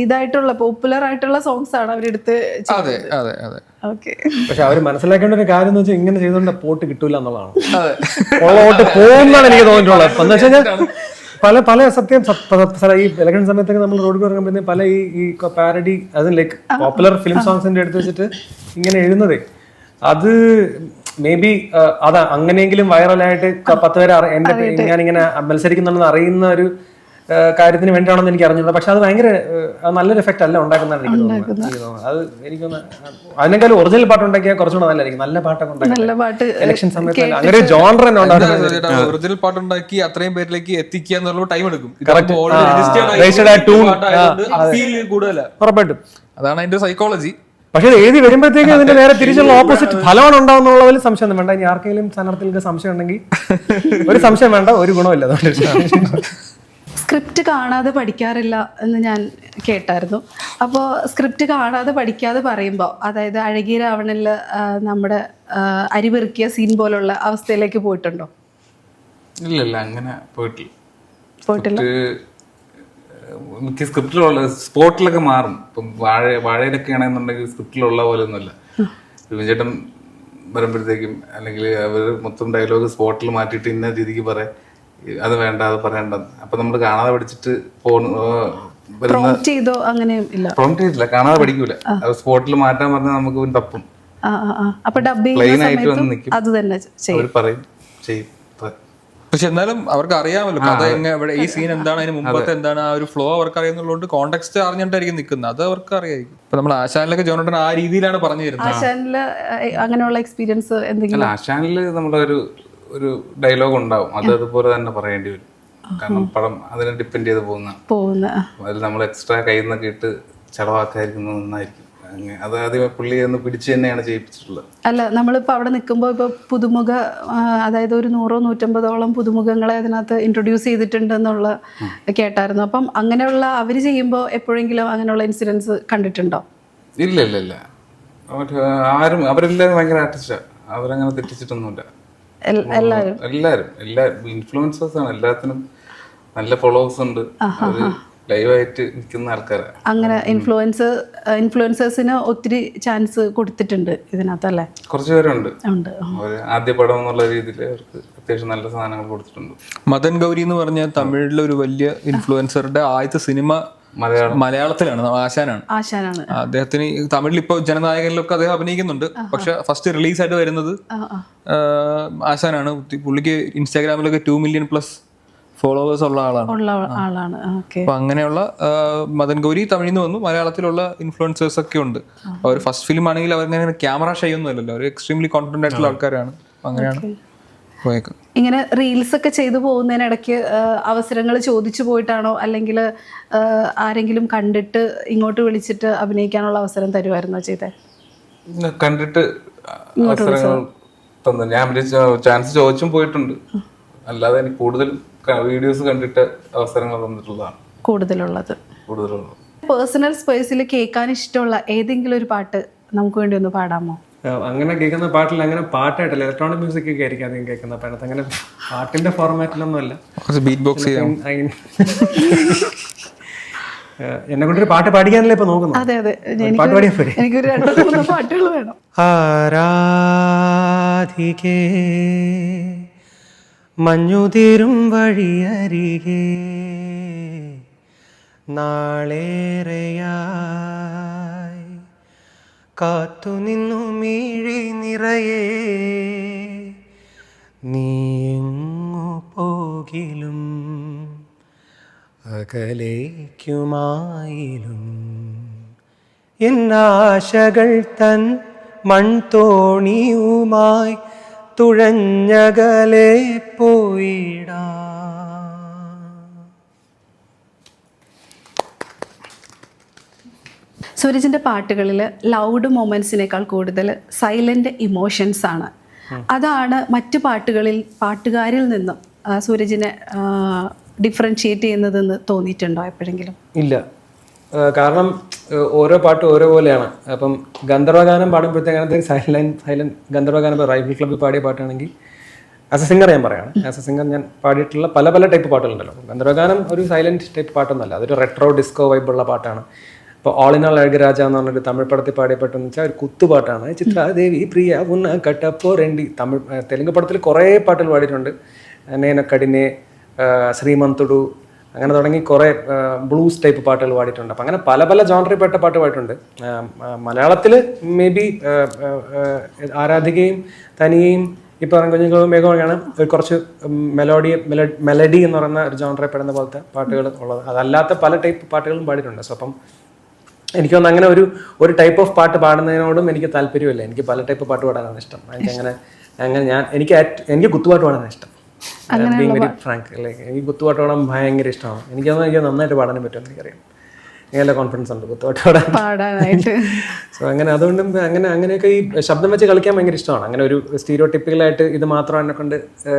ഇതായിട്ടുള്ള പോപ്പുലർ ആയിട്ടുള്ള സോങ്സ് ആണ് അവരെടുത്ത്. അതെ അതെ അതെ. പക്ഷെ അവര് മനസ്സിലാക്കേണ്ട ഒരു കാര്യം എന്ന് വെച്ചാൽ ഇങ്ങനെ ചെയ്തുകൊണ്ട് വോട്ട് കിട്ടൂല എന്നുള്ളതാണ്. ഉള്ള വോട്ട് പോകുന്നതാണ് എനിക്ക് തോന്നിയിട്ടുള്ളത്. എന്ന് വെച്ച് കഴിഞ്ഞാൽ പല സത്യം ഈ ഇലക്ഷൻ സമയത്തൊക്കെ നമ്മൾ റോഡിൽ ഇറങ്ങുമ്പോൾ പല ഈ പാരഡി അത് ലൈക്ക് പോപ്പുലർ ഫിലിം സോങ്സിന്റെ എടുത്ത് വെച്ചിട്ട് ഇങ്ങനെ എഴുതുന്നതേ, അത് മേ ബി അത് അങ്ങനെയെങ്കിലും വൈറലായിട്ട് 10 പേര് ഞാനിങ്ങനെ മത്സരിക്കുന്നുണ്ടെന്ന് അറിയുന്ന ഒരു കാര്യത്തിന് വേണ്ടിയാണെന്ന് എനിക്ക് അറിഞ്ഞില്ല. പക്ഷെ അത് ഭയങ്കര നല്ലൊരു എഫക്റ്റ് അല്ല ഉണ്ടാക്കുന്നതാണ് എനിക്ക് തോന്നുന്നത്. അത് എനിക്കൊന്ന് അതിനേക്കാളും ഒറിജിനൽ പാട്ട് ഉണ്ടാക്കിയാൽ കുറച്ചുകൂടെ നല്ലതായിരിക്കും. നല്ല പാട്ടൊക്കെ ഉണ്ടാക്കി ഇലക്ഷൻ സമയത്ത് അങ്ങനെ ഒരു ജോണർ തന്നെ ഉണ്ടാക്കുന്നത്. ഒറിജിനൽ പാട്ടുണ്ടാക്കി അത്രയും പേരിലേക്ക് എത്തിക്കുക എന്നുള്ള ടൈം എടുക്കും. ഉറപ്പായിട്ടും അതാണ് അതിന്റെ സൈക്കോളജി. പക്ഷെ എഴുതി വരുമ്പോഴത്തേക്കും അതിന്റെ നേരെ തിരിച്ചുള്ള ഓപ്പോസിറ്റ് ഫലമാണ് ഉണ്ടാവുന്നുള്ളതിൽ സംശയം വേണ്ട. ഇനി ആർക്കെങ്കിലും സ്ഥാനാർത്ഥികൾക്ക് സംശയം ഉണ്ടെങ്കിൽ ഒരു സംശയം വേണ്ട, ഒരു ഗുണമില്ല. സ്ക്രിപ്റ്റ് കാണാതെ പഠിക്കാറില്ല എന്ന് ഞാൻ കേട്ടായിരുന്നു. അപ്പോൾ സ്ക്രിപ്റ്റ് കാണാതെ പഠിക്കാതെ പറയുമ്പോൾ, അതായത് അഴകിയ രാവണനിൽ നമ്മുടെ അരിവെറുക്കിയ സീൻ പോലുള്ള അവസ്ഥയിലേക്ക് പോയിട്ടുണ്ടോ? ഇല്ല, അങ്ങനെ പോയിട്ടില്ല. മിക്ക സ്ക്രിപ്റ്റിലുള്ള സ്പോട്ടിലൊക്കെ മാറും. ഇപ്പം വാഴയിലൊക്കെ ആണെന്നുണ്ടെങ്കിൽ സ്ക്രിപ്റ്റിലുള്ള പോലെ ഒന്നുമല്ല. വിജയേട്ടൻ വരുമ്പോഴത്തേക്കും അല്ലെങ്കിൽ അവർ മൊത്തം ഡയലോഗ് സ്പോട്ടിൽ മാറ്റിയിട്ട് ഇന്ന രീതിക്ക് പറയാം, അത് വേണ്ട, അത് പറയണ്ട. അപ്പൊ നമ്മൾ കാണാതെ പഠിച്ചിട്ട് പ്രോംപ്റ്റ് ചെയ്തില്ല, കാണാതെ പഠിക്കൂല. അത് സ്പോട്ടിൽ മാറ്റാൻ പറഞ്ഞാൽ നമുക്ക് തപ്പും. അപ്പൊ പ്ലെയിൻ ആയിട്ട് വന്ന് നിൽക്കും, അത് തന്നെ അവർ പറയും, ചെയ്യും. പക്ഷെ എന്നാലും അവർക്ക് അറിയാമല്ലോ കഥ എങ്ങനെ, ഈ സീൻ എന്താണ്, അതിന് മുമ്പത്തെ എന്താണ്, ആ ഒരു ഫ്ലോ അവർക്ക് അറിയുന്നുള്ളതുകൊണ്ട് കോണ്ടെക്സ്റ്റ് അറിഞ്ഞിട്ടായിരിക്കും നിൽക്കുന്നത്. അത് അവർക്ക് അറിയായിരിക്കും. ഇപ്പൊ നമ്മൾ ആശാനിലൊക്കെ ജോണേട്ടൻ ആ രീതിയിലാണ് പറഞ്ഞു തരുന്നത്. ആശാനില് അങ്ങനെയുള്ള എക്സ്പീരിയൻസ് എന്തെങ്കിലും? ആശാനില് നമ്മളൊരു ഡയലോഗ് ഉണ്ടാവും, അത് അതുപോലെ തന്നെ പറയേണ്ടി വരും. കാരണം പടം അതിനെ ഡിപ്പെൻഡ് ചെയ്ത് പോകുന്ന അതിൽ നമ്മൾ എക്സ്ട്രാ കയ്യിൽ നിന്നൊക്കെ ഇട്ട് ചെലവാക്കാതിരിക്കുന്നത് നന്നായിരിക്കും. അത് ആദ്യമേ പുള്ളി ഒന്ന് പിടിച്ച് തന്നെയാണ് ചെയ്യിപ്പിച്ചിട്ടുള്ളത്. അല്ല, നമ്മളിപ്പോൾ അവിടെ നിൽക്കുമ്പോൾ ഇപ്പോൾ പുതുമുഖ, അതായത് ഒരു 100-150ഓളം പുതുമുഖങ്ങളെ അതിനകത്ത് ഇൻട്രൊഡ്യൂസ് ചെയ്തിട്ടുണ്ടെന്നുള്ള കേട്ടായിരുന്നു. അപ്പം അങ്ങനെയുള്ള അവർ ചെയ്യുമ്പോൾ എപ്പോഴെങ്കിലും അങ്ങനെയുള്ള ഇൻസിഡൻസ് കണ്ടിട്ടുണ്ടോ? ഇല്ല, ആരും അവരെല്ലാവരും ഭയങ്കര ആർട്ടിസ്റ്റാണ്. അവരങ്ങനെ തെറ്റിച്ചിട്ടൊന്നുമില്ല. എല്ലാരും ഇൻഫ്ലുവൻസേഴ്സ് ആണ്. എല്ലാത്തിനും നല്ല ഫോളോവേഴ്സ് ഉണ്ട്. അവര് ലൈവായിട്ട് നിൽക്കുന്ന ആൾക്കാരാണ്. അങ്ങനെ ഇൻഫ്ലുവൻസേഴ്സിന് ഒത്തിരി ചാൻസ് കൊടുത്തിട്ടുണ്ട് ഇതിനകത്തല്ലേ? കുറച്ച് പേരുണ്ട്. ഉണ്ട്. അവര് ആദ്യ പടം എന്നുള്ള രീതിയിൽ അവർക്ക് അത്യാവശ്യം നല്ല സാധനങ്ങൾ കൊടുത്തിട്ടുണ്ട്. മദൻ ഗൗരി എന്ന് പറഞ്ഞ തമിഴിലെ ഒരു വലിയ ഇൻഫ്ലുവൻസറുടെ ആദ്യത്തെ സിനിമ മലയാളത്തിലാണ്, ആശാനാണ്. അദ്ദേഹത്തിന് തമിഴിൽ ഇപ്പോൾ ജനനായകനിലൊക്കെ അദ്ദേഹം അഭിനയിക്കുന്നുണ്ട്. പക്ഷെ ഫസ്റ്റ് റിലീസായിട്ട് വരുന്നത് ആശാനാണ്. പുള്ളിക്ക് ഇൻസ്റ്റാഗ്രാമിലൊക്കെ 2 million+ ഫോളോവേഴ്സ് ഉള്ള ആളാണ്. അപ്പൊ അങ്ങനെയുള്ള മദൻ ഗൗരി തമിഴിൽ നിന്ന് വന്നു. മലയാളത്തിലുള്ള ഇൻഫ്ലുവൻസേഴ്സ് ഒക്കെ ഉണ്ട്. അവർ ഫസ്റ്റ് ഫിലിം ആണെങ്കിൽ അവരങ്ങനെ ക്യാമറ ഷൈ ഒന്നും അല്ലല്ലോ, അവർ എക്സ്ട്രീംലി കോൺഫിഡന്റ് ആയിട്ടുള്ള ആൾക്കാരാണ്. അങ്ങനെയാണ് പോയേക്കുന്നത്. ഇങ്ങനെ റീൽസ് ഒക്കെ ചെയ്തു പോകുന്നതിനിടയ്ക്ക് അവസരങ്ങൾ ചോദിച്ചു പോയിട്ടാണോ, അല്ലെങ്കിൽ ആരെങ്കിലും കണ്ടിട്ട് ഇങ്ങോട്ട് വിളിച്ചിട്ട് അഭിനയിക്കാനുള്ള അവസരം തരുമായിരുന്നോ ചെയ്തേ? കണ്ടിട്ട് അവസരങ്ങൾ തന്നു. ഞാൻ ചാൻസ് ചോദിച്ചും പോയിട്ടുണ്ട്. അല്ലാതെ എനിക്ക് കൂടുതലും വീഡിയോസ് കണ്ടിട്ട് അവസരങ്ങൾ തന്നിട്ടുള്ളതാണ് കൂടുതലുള്ളത്. പേഴ്സണൽ സ്പേസിൽ കേൾക്കാൻ ഇഷ്ടമുള്ള ഏതെങ്കിലും ഒരു പാട്ട് നമുക്ക് വേണ്ടി ഒന്ന് പാടാമോ? അങ്ങനെ കേൾക്കുന്ന പാട്ടിൽ അങ്ങനെ പാട്ടായിട്ടല്ല, ഇലക്ട്രോണിക് മ്യൂസിക് ഒക്കെ ആയിരിക്കും അധികം കേൾക്കുന്ന പാട്ട്. അങ്ങനെ പാട്ടിന്റെ ഫോർമാറ്റിലൊന്നും അല്ല. ബീറ്റ് ബോക്സ് ചെയ്യാം. എന്നെ കൊണ്ടൊരു പാട്ട് പാടിക്കാനല്ലേ ഇപ്പൊ നോക്കുന്നു. അതെ അതെ, പാട്ട് പാടിയാ പോരെ? എനിക്കൊരു 2-3 പാട്ടുകൾ വേണം. ആരാധികേ മഞ്ഞുതിരും വഴിയരികെ നാളേറെയായി കാത്തുനിന്നു മിഴി നിറയെ നീ എങ്ങു പോകിലും അകലേക്കുമായിലും എന്നാശകൾ തൻ മൺതോണിയുമായി തുഴഞ്ഞകലെ പോയിടാ. സൂരജിന്റെ പാട്ടുകളിൽ ലൗഡ് മൊമെന്റ്സിനേക്കാൾ കൂടുതൽ സൈലന്റ് ഇമോഷൻസ് ആണ്. അതാണ് മറ്റു പാട്ടുകാരിൽ നിന്നും സൂരജിനെ ഡിഫറൻഷിയേറ്റ് ചെയ്യുന്നതെന്ന് തോന്നിയിട്ടുണ്ടോ എപ്പോഴെങ്കിലും? ഇല്ല, കാരണം ഓരോ പാട്ടും ഓരോ പോലെയാണ്. അപ്പം ഗന്ധർവഗാനം പാടുമ്പോഴത്തേക്ക് സൈലന്റ് ഗന്ധർവഗാനം ഇപ്പോൾ റൈഫിൾ ക്ലബ്ബിൽ പാടിയ പാട്ടാണെങ്കിൽ ആസ് എ സിംഗർ ഞാൻ പറയുകയാണ്, ആസ് എ സിംഗർ ഞാൻ പാടിയിട്ടുള്ള പല ടൈപ്പ് പാട്ടുകളുണ്ടല്ലോ. ഗന്ധർവഗാനം ഒരു സൈലന്റ് ടൈപ്പ് പാട്ടൊന്നുമല്ല, അതൊരു റെട്രോ ഡിസ്കോ വൈബുള്ള പാട്ടാണ്. ഇപ്പോൾ ഓൾ ഇൻ ഓൾ അഴകരാജ എന്ന് പറഞ്ഞൊരു തമിഴ് പടത്തിൽ പാടിയ പാട്ടെന്ന് വെച്ചാൽ ഒരു കുത്തുപാട്ടാണ്. ചിത്രാദേവി പ്രിയ ഉന്ന കട്ടപ്പോ രണ്ടി. തെലുങ്ക് പടത്തിൽ കുറേ പാട്ടുകൾ പാടിയിട്ടുണ്ട്. നേനക്കടിനെ, ശ്രീമന്തുടു, അങ്ങനെ തുടങ്ങി കുറേ ബ്ലൂസ് ടൈപ്പ് പാട്ടുകൾ പാടിയിട്ടുണ്ട്. അപ്പം അങ്ങനെ പല ജോണറിൽപ്പെട്ട പാട്ട് പാടിയിട്ടുണ്ട്. മലയാളത്തിൽ മേ ബി ആരാധികയും തനിയെയും ഇപ്പോൾ കുഞ്ഞുങ്ങളും മേഘമാണ് കുറച്ച് മെലഡി എന്ന് പറയുന്ന ഒരു ജോണറിൽ പെടുന്ന പോലത്തെ പാട്ടുകൾ ഉള്ളത്. അതല്ലാത്ത പല ടൈപ്പ് പാട്ടുകളും പാടിയിട്ടുണ്ട്. സോ അപ്പം എനിക്ക് തോന്നുന്നു അങ്ങനെ ഒരു ടൈപ്പ് ഓഫ് പാട്ട് പാടുന്നതിനോടും എനിക്ക് താല്പര്യമില്ല. എനിക്ക് പല ടൈപ്പ് പാട്ട് പാടാനാണ് ഇഷ്ടം. എനിക്ക് കുത്തുപാട്ട് പാടാനാണ് ഇഷ്ടം. വെരി ഫ്രാങ്ക്, എനിക്ക് കുത്തുപാട്ട് പാടാൻ ഭയങ്കര ഇഷ്ടമാണ്. എനിക്ക് നന്നായിട്ട് പാടാനും പറ്റുമെന്ന് എനിക്കറിയാം. നല്ല കോൺഫിഡൻസ് ഉണ്ട് കുത്തുപാട്ട് പാടാനായിട്ട്. സോ അങ്ങനെ അതുകൊണ്ടും അങ്ങനെയൊക്കെ ഈ ശബ്ദം വെച്ച് കളിക്കാൻ ഭയങ്കര ഇഷ്ടമാണ്. അങ്ങനെ ഒരു സ്റ്റീരിയോ ടിപ്പിക്കലായിട്ട് ഇത് മാത്രം എന്നെ കൊണ്ട്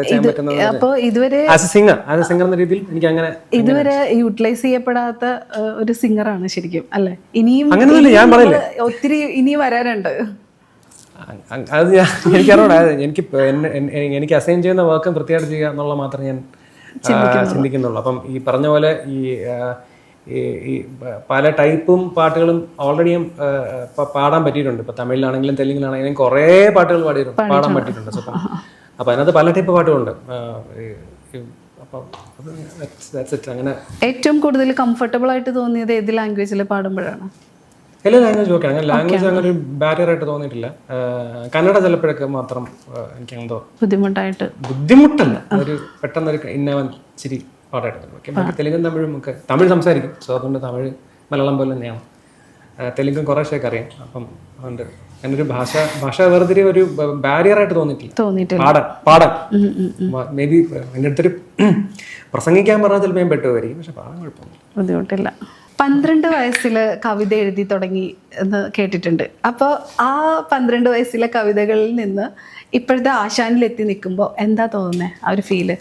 ചെയ്യാൻ പറ്റുന്നത്. അപ്പോൾ ഇതുവരെ ആസ് എ സിംഗർ എന്ന രീതിയിൽ എനിക്ക് അങ്ങനെ ഇതുവരെ യൂട്ടിലൈസ് ചെയ്യപ്പെടാത്ത ഒരു സിംഗറാണ് ശരിക്കും, അല്ലേ? ഇനിയും ഞാൻ പറയില്ലേ, ഒത്തിരി ഇനിയും വരാനുണ്ട്. അത് എനിക്കറിയാം. എനിക്ക് അസൈൻ ചെയ്യുന്ന വർക്കും വൃത്തിയായിട്ട് ചെയ്യുക എന്നുള്ള മാത്രം ഞാൻ ചിന്തിക്കുന്നുള്ളൂ. അപ്പം ഈ പറഞ്ഞ പോലെ ഈ പല ടൈപ്പും പാട്ടുകളും ഓൾറെഡി പാടാൻ പറ്റിയിട്ടുണ്ട്. ഇപ്പൊ തമിഴിലാണെങ്കിലും തെലുങ്കിലാണെങ്കിലും കുറേ പാട്ടുകൾ പാടാൻ പറ്റിയിട്ടുണ്ട്. അപ്പൊ അതിനകത്ത് പല ടൈപ്പ് പാട്ടുകളുണ്ട്. അങ്ങനെ ഏറ്റവും കൂടുതൽ കംഫർട്ടബിൾ ആയിട്ട് തോന്നിയത് ഏത് ലാംഗ്വേജിൽ പാടുമ്പോഴാണ്? എല്ലാ ലാംഗ്വേജ് ഓക്കെ. അങ്ങനെ ലാംഗ്വേജ് അങ്ങനെ ഒരു ബാരിയർ ആയിട്ട് തോന്നിയിട്ടില്ല. കന്നഡ ചിലപ്പോഴൊക്കെ മാത്രം എനിക്ക് എന്തോ ബുദ്ധിമുട്ടല്ല, ഒരു പെട്ടെന്നൊരു ഇന്നവൻ ചിരി പാട്ടായിട്ട് തോന്നും. തെലുങ്കും തമിഴും ഒക്കെ, തമിഴ് സംസാരിക്കും. സോ അതുകൊണ്ട് തമിഴ് മലയാളം പോലെ തന്നെയാണ്. തെലുങ്കും കുറേശ്ശൊക്കെ അറിയാം. അപ്പം അതുകൊണ്ട് അങ്ങനൊരു ഭാഷ വേർതിരി ഒരു ബാരിയർ ആയിട്ട് തോന്നിയിട്ടില്ല. പാടാൻ മേ ബി എൻ്റെ അടുത്തൊരു പ്രസംഗിക്കാൻ പറഞ്ഞാൽ ചിലപ്പോൾ ഞാൻ പെട്ടുപോയിരിക്കും. പക്ഷെ പാടാൻ കുഴപ്പമൊന്നുമില്ല, ബുദ്ധിമുട്ടില്ല. 12 വയസ്സിൽ കവിത എഴുതി തുടങ്ങി എന്ന് കേട്ടിട്ടുണ്ട്. അപ്പോൾ ആ 12 വയസ്സിലെ കവിതകളിൽ നിന്ന് ഇപ്പോഴത്തെ ആശാനിലെത്തി നിൽക്കുമ്പോൾ എന്താ തോന്നുന്നത്, ആ ഒരു ഫീല്?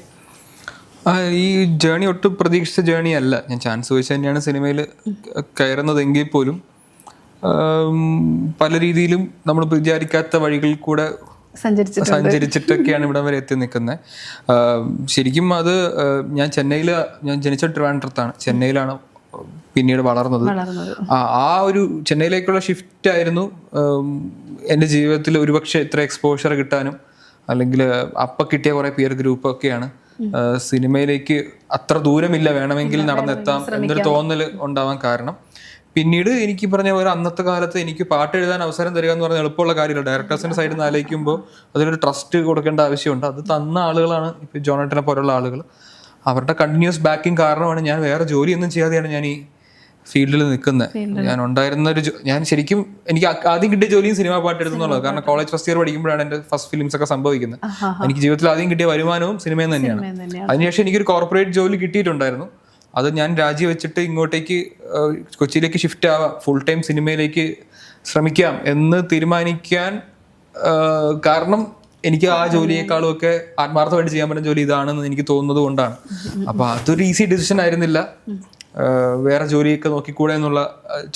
ഈ ജേണി ഒട്ടും പ്രതീക്ഷിച്ച ജേണി അല്ല. ഞാൻ ചാൻസ് ചോദിച്ചു തന്നെയാണ് സിനിമയിൽ കയറുന്നതെങ്കിൽ പോലും പല രീതിയിലും നമ്മൾ വിചാരിക്കാത്ത വഴികളിൽ കൂടെ സഞ്ചരിച്ചിട്ടൊക്കെയാണ് ഇവിടം വരെ എത്തി നിൽക്കുന്നത്. ശരിക്കും അത് ഞാൻ ജനിച്ച ട്രിവാൻഡ്രത്താണ്, ചെന്നൈയിലാണ് പിന്നീട് വളർന്നത്. ആ ഒരു ചെന്നൈയിലേക്കുള്ള ഷിഫ്റ്റ് ആയിരുന്നു എൻ്റെ ജീവിതത്തിൽ ഒരുപക്ഷെ ഇത്ര എക്സ്പോഷർ കിട്ടാനും അല്ലെങ്കിൽ അപ്പം കിട്ടിയ കുറെ പിയർ ഗ്രൂപ്പൊക്കെയാണ് സിനിമയിലേക്ക് അത്ര ദൂരമില്ല, വേണമെങ്കിൽ നടന്നെത്താം എന്നൊരു തോന്നൽ ഉണ്ടാവാൻ കാരണം. പിന്നീട് എനിക്ക് പറഞ്ഞ പോലെ അന്നത്തെ കാലത്ത് എനിക്ക് പാട്ട് എഴുതാൻ അവസരം തരിക എന്ന് പറഞ്ഞാൽ എളുപ്പമുള്ള കാര്യമില്ല. ഡയറക്ടേഴ്സിന്റെ സൈഡിൽ നിന്ന് ആലോചിക്കുമ്പോൾ അതിലൊരു ട്രസ്റ്റ് കൊടുക്കേണ്ട ആവശ്യമുണ്ട്. അത് തന്ന ആളുകളാണ് ഇപ്പം ജോണേട്ടനെ പോലുള്ള ആളുകൾ. അവരുടെ കണ്ടിന്യൂസ് ബാക്കിങ് കാരണമാണ് ഞാൻ വേറെ ജോലിയൊന്നും ചെയ്യാതെയാണ് ഞാൻ ഈ ഫീൽഡിൽ നിൽക്കുന്നത്. ഞാൻ ഉണ്ടായിരുന്ന ഞാൻ ശരിക്കും എനിക്ക് ആദ്യം കിട്ടിയ ജോലിയും സിനിമ പാട്ട് എഴുതുന്നുള്ളത്. കാരണം കോളേജ് ഫസ്റ്റ് ഇയർ പഠിക്കുമ്പോഴാണ് എൻ്റെ ഫസ്റ്റ് ഫിലിംസ് ഒക്കെ സംഭവിക്കുന്നത്. എനിക്ക് ജീവിതത്തിൽ ആദ്യം കിട്ടിയ വരുമാനവും സിനിമയിൽ തന്നെയാണ്. അതിനുശേഷം എനിക്കൊരു കോർപ്പറേറ്റ് ജോലി കിട്ടിയിട്ടുണ്ടായിരുന്നു. അത് ഞാൻ രാജിവെച്ചിട്ട് ഇങ്ങോട്ടേക്ക് കൊച്ചിയിലേക്ക് ഷിഫ്റ്റ് ആവാം, ഫുൾ ടൈം സിനിമയിലേക്ക് ശ്രമിക്കാം എന്ന് തീരുമാനിക്കാൻ കാരണം എനിക്ക് ആ ജോലിയേക്കാളും ഒക്കെ ആത്മാർത്ഥമായിട്ട് ചെയ്യാൻ പറ്റുന്ന ജോലി ഇതാണെന്ന് എനിക്ക് തോന്നുന്നത് കൊണ്ടാണ്. അപ്പൊ അതൊരു ഈസി ഡിസിഷൻ ആയിരുന്നില്ല. വേറെ ജോലിയൊക്കെ നോക്കിക്കൂടെ എന്നുള്ള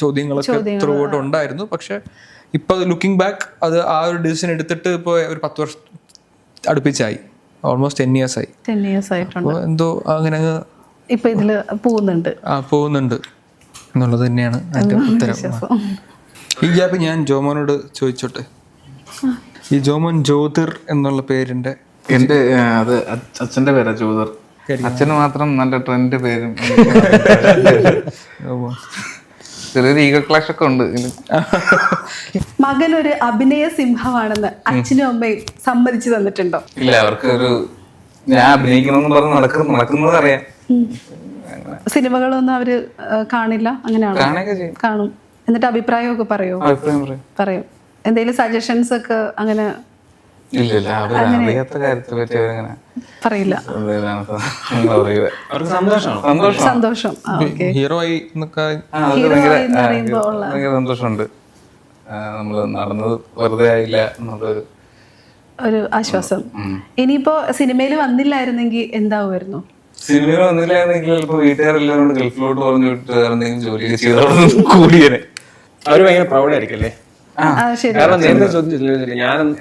ചോദ്യങ്ങളൊക്കെ ത്രൂ ഔട്ട് ഉണ്ടായിരുന്നു. പക്ഷെ ഇപ്പൊ ലുക്കിംഗ് ബാക്ക് അത് ആ ഒരു ഡിസിഷൻ എടുത്തിട്ട് ഇപ്പോൾ ഒരു 10 വർഷം അടുപ്പിച്ചായി, ഓൾമോസ്റ്റ് 10 years ആയി. അപ്പോൾ എന്തോ അങ്ങനെ ഇപ്പൊ ഇതില് പോകുന്നുണ്ട് എന്നുള്ളത് തന്നെയാണ് എൻ്റെ ഉത്തരം. ഈ ഗ്യാപ്പ് ഞാൻ ജോമോനോട് ചോദിച്ചോട്ടെ, ഈ ജോമോൻ ജ്യോതിർ എന്നുള്ള പേരിന്റെ എൻ്റെ അത് അച്ഛൻ്റെ പേരാ ജ്യോതിർ. അച്ഛന് മാത്രം നല്ല ട്രെൻഡ് പേരും ചെറിയൊരു ഈഗോ ക്ലാഷ് ഒക്കെ ഉണ്ട്. മകൻ ഒരു അഭിനയ സിംഹമാണെന്ന് അച്ഛനും അമ്മയും സമ്മതിച്ചു തന്നിട്ടുണ്ടോ? ഇല്ല, അവർക്ക് ഒരു ഞാൻ അഭിനയിക്കണമെന്ന് പറഞ്ഞ് നടക്കുന്നത് അറിയാം. സിനിമകളൊന്നും അവര് കാണില്ല? അങ്ങനെയാണോ? കാണുകയൊക്കെ ചെയ്യും. കാണും. എന്നിട്ട് അഭിപ്രായമൊക്കെ പറയും? എന്തെങ്കിലും സജഷൻസ് ഒക്കെ അങ്ങനെ? ഇല്ല, അറിയാത്ത കാര്യത്തെ പറ്റി അവരങ്ങനെ പറയില്ല. സന്തോഷം. ഹീറോയി ഭയങ്കര സന്തോഷമുണ്ട്. നമ്മള് നടന്നത് വെറുതെ ആയില്ല എന്നുള്ളൊരു ഒരു ആശ്വാസം. ഇനിയിപ്പോ സിനിമയിൽ വന്നില്ലായിരുന്നെങ്കിൽ എന്താവുമായിരുന്നു? സിനിമയിൽ വന്നില്ലായിരുന്നെങ്കിൽ ചിലപ്പോ വീട്ടുകാരെല്ലാം ഗൾഫിലോട്ട് പറഞ്ഞു വിട്ട് എന്തെങ്കിലും ജോലി ചെയ്തോളൂ കൂടിയനെ. അവര് ഭയങ്കര പ്രൗഡായിരിക്കും അല്ലേ? കാരണം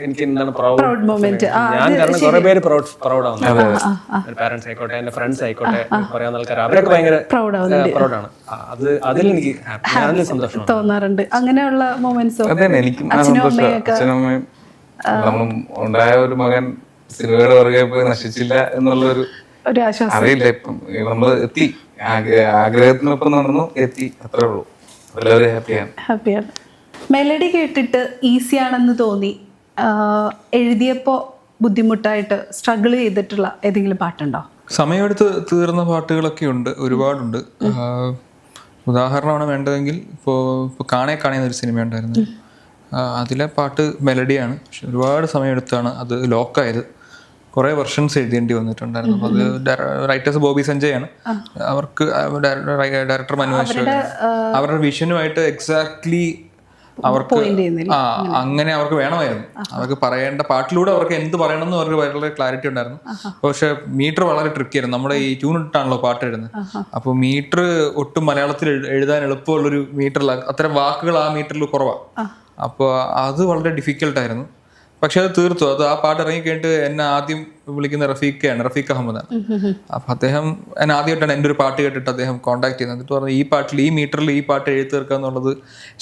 എനിക്ക് എന്താണ് പ്രൗഡ് മൊമെന്റ്. ഞാൻ കാരണം കുറെ പേര് പ്രൗഡാവുന്നു. പാരന്റ്സ് ആയിക്കോട്ടെ, എന്റെ ഫ്രണ്ട്സ് ആയിക്കോട്ടെ, പറയാവുന്ന ആൾക്കാർ അവരൊക്കെ ഭയങ്കര പ്രൗഡാണ്. അതിൽ എനിക്ക് സന്തോഷം തോന്നാറുണ്ട്. അങ്ങനെയുള്ള മൊമെന്റ്സ് എനിക്കും അച്ഛനമ്മയും നമ്മളും ഉണ്ടായ ഒരു മകൻ സിനിമയുടെ പുറകെ പോയി നശിച്ചില്ല എന്നുള്ളൊരു അറിയില്ല. ഇപ്പം നമ്മള് എത്തി, ആഗ്രഹത്തിനൊപ്പം നടന്നു എത്തി, അത്രേ ഉള്ളൂ. എല്ലാവരും ഹാപ്പിയാണ്. മെലഡി കേട്ടിട്ട് ഈസി ആണെന്ന് തോന്നി എഴുതിയപ്പോ ബുദ്ധിമുട്ടായിട്ട് സ്ട്രഗിൾ ചെയ്തിട്ടുള്ള ഏതെങ്കിലും പാട്ടുണ്ടോ? സമയമെടുത്ത് തീർന്ന പാട്ടുകളൊക്കെ ഉണ്ട്, ഒരുപാടുണ്ട്. ഉദാഹരണമാണ് വേണ്ടതെങ്കിൽ ഇപ്പോൾ കാണേ എന്നൊരു സിനിമ ഉണ്ടായിരുന്നു. അതിലെ പാട്ട് മെലഡിയാണ്, പക്ഷെ ഒരുപാട് സമയമെടുത്താണ് അത് ലോക്കായത്. കുറേ വെർഷൻസ് എഴുതേണ്ടി വന്നിട്ടുണ്ടായിരുന്നു. അപ്പോൾ അത് റൈറ്റേഴ്സ് ബോബി സഞ്ജയ് ആണ്. അവർക്ക് ഡയറക്ടർ മനുവേശ്വർ അവരുടെ വിഷനുമായിട്ട് എക്സാക്ട്ലി അവർക്ക് അങ്ങനെ അവർക്ക് വേണമായിരുന്നു. അവർക്ക് പറയേണ്ട പാട്ടിലൂടെ അവർക്ക് എന്ത് പറയണം എന്ന് അവർക്ക് വളരെ ക്ലാരിറ്റി ഉണ്ടായിരുന്നു. പക്ഷെ മീറ്റർ വളരെ ട്രിക്കിയായിരുന്നു. നമ്മുടെ ഈ ട്യൂൺ ഇട്ടാണല്ലോ പാട്ട് എഴുതുന്നത്. അപ്പോൾ മീറ്റർ ഒട്ടും മലയാളത്തിൽ എഴുതാൻ എളുപ്പമുള്ളൊരു മീറ്ററിൽ അത്തരം വാക്കുകൾ ആ മീറ്ററിൽ കുറവാണ്. അപ്പോൾ അത് വളരെ ഡിഫിക്കൽട്ടായിരുന്നു. പക്ഷെ അത് തീർത്തു. അത് ആ പാട്ട് ഇറങ്ങി കഴിഞ്ഞിട്ട് എന്നെ ആദ്യം വിളിക്കുന്ന റഫീഖ് അഹമ്മദാണ്. അപ്പൊ അദ്ദേഹം എന്നെ ആദ്യമായിട്ടാണ് എൻ്റെ ഒരു പാട്ട് കേട്ടിട്ട് അദ്ദേഹം കോൺടാക്ട് ചെയ്യുന്നത്. എന്നിട്ട് പറഞ്ഞു, ഈ പാട്ടിൽ ഈ മീറ്ററിൽ ഈ പാട്ട് എഴുതി തീർക്കുക എന്നുള്ളത്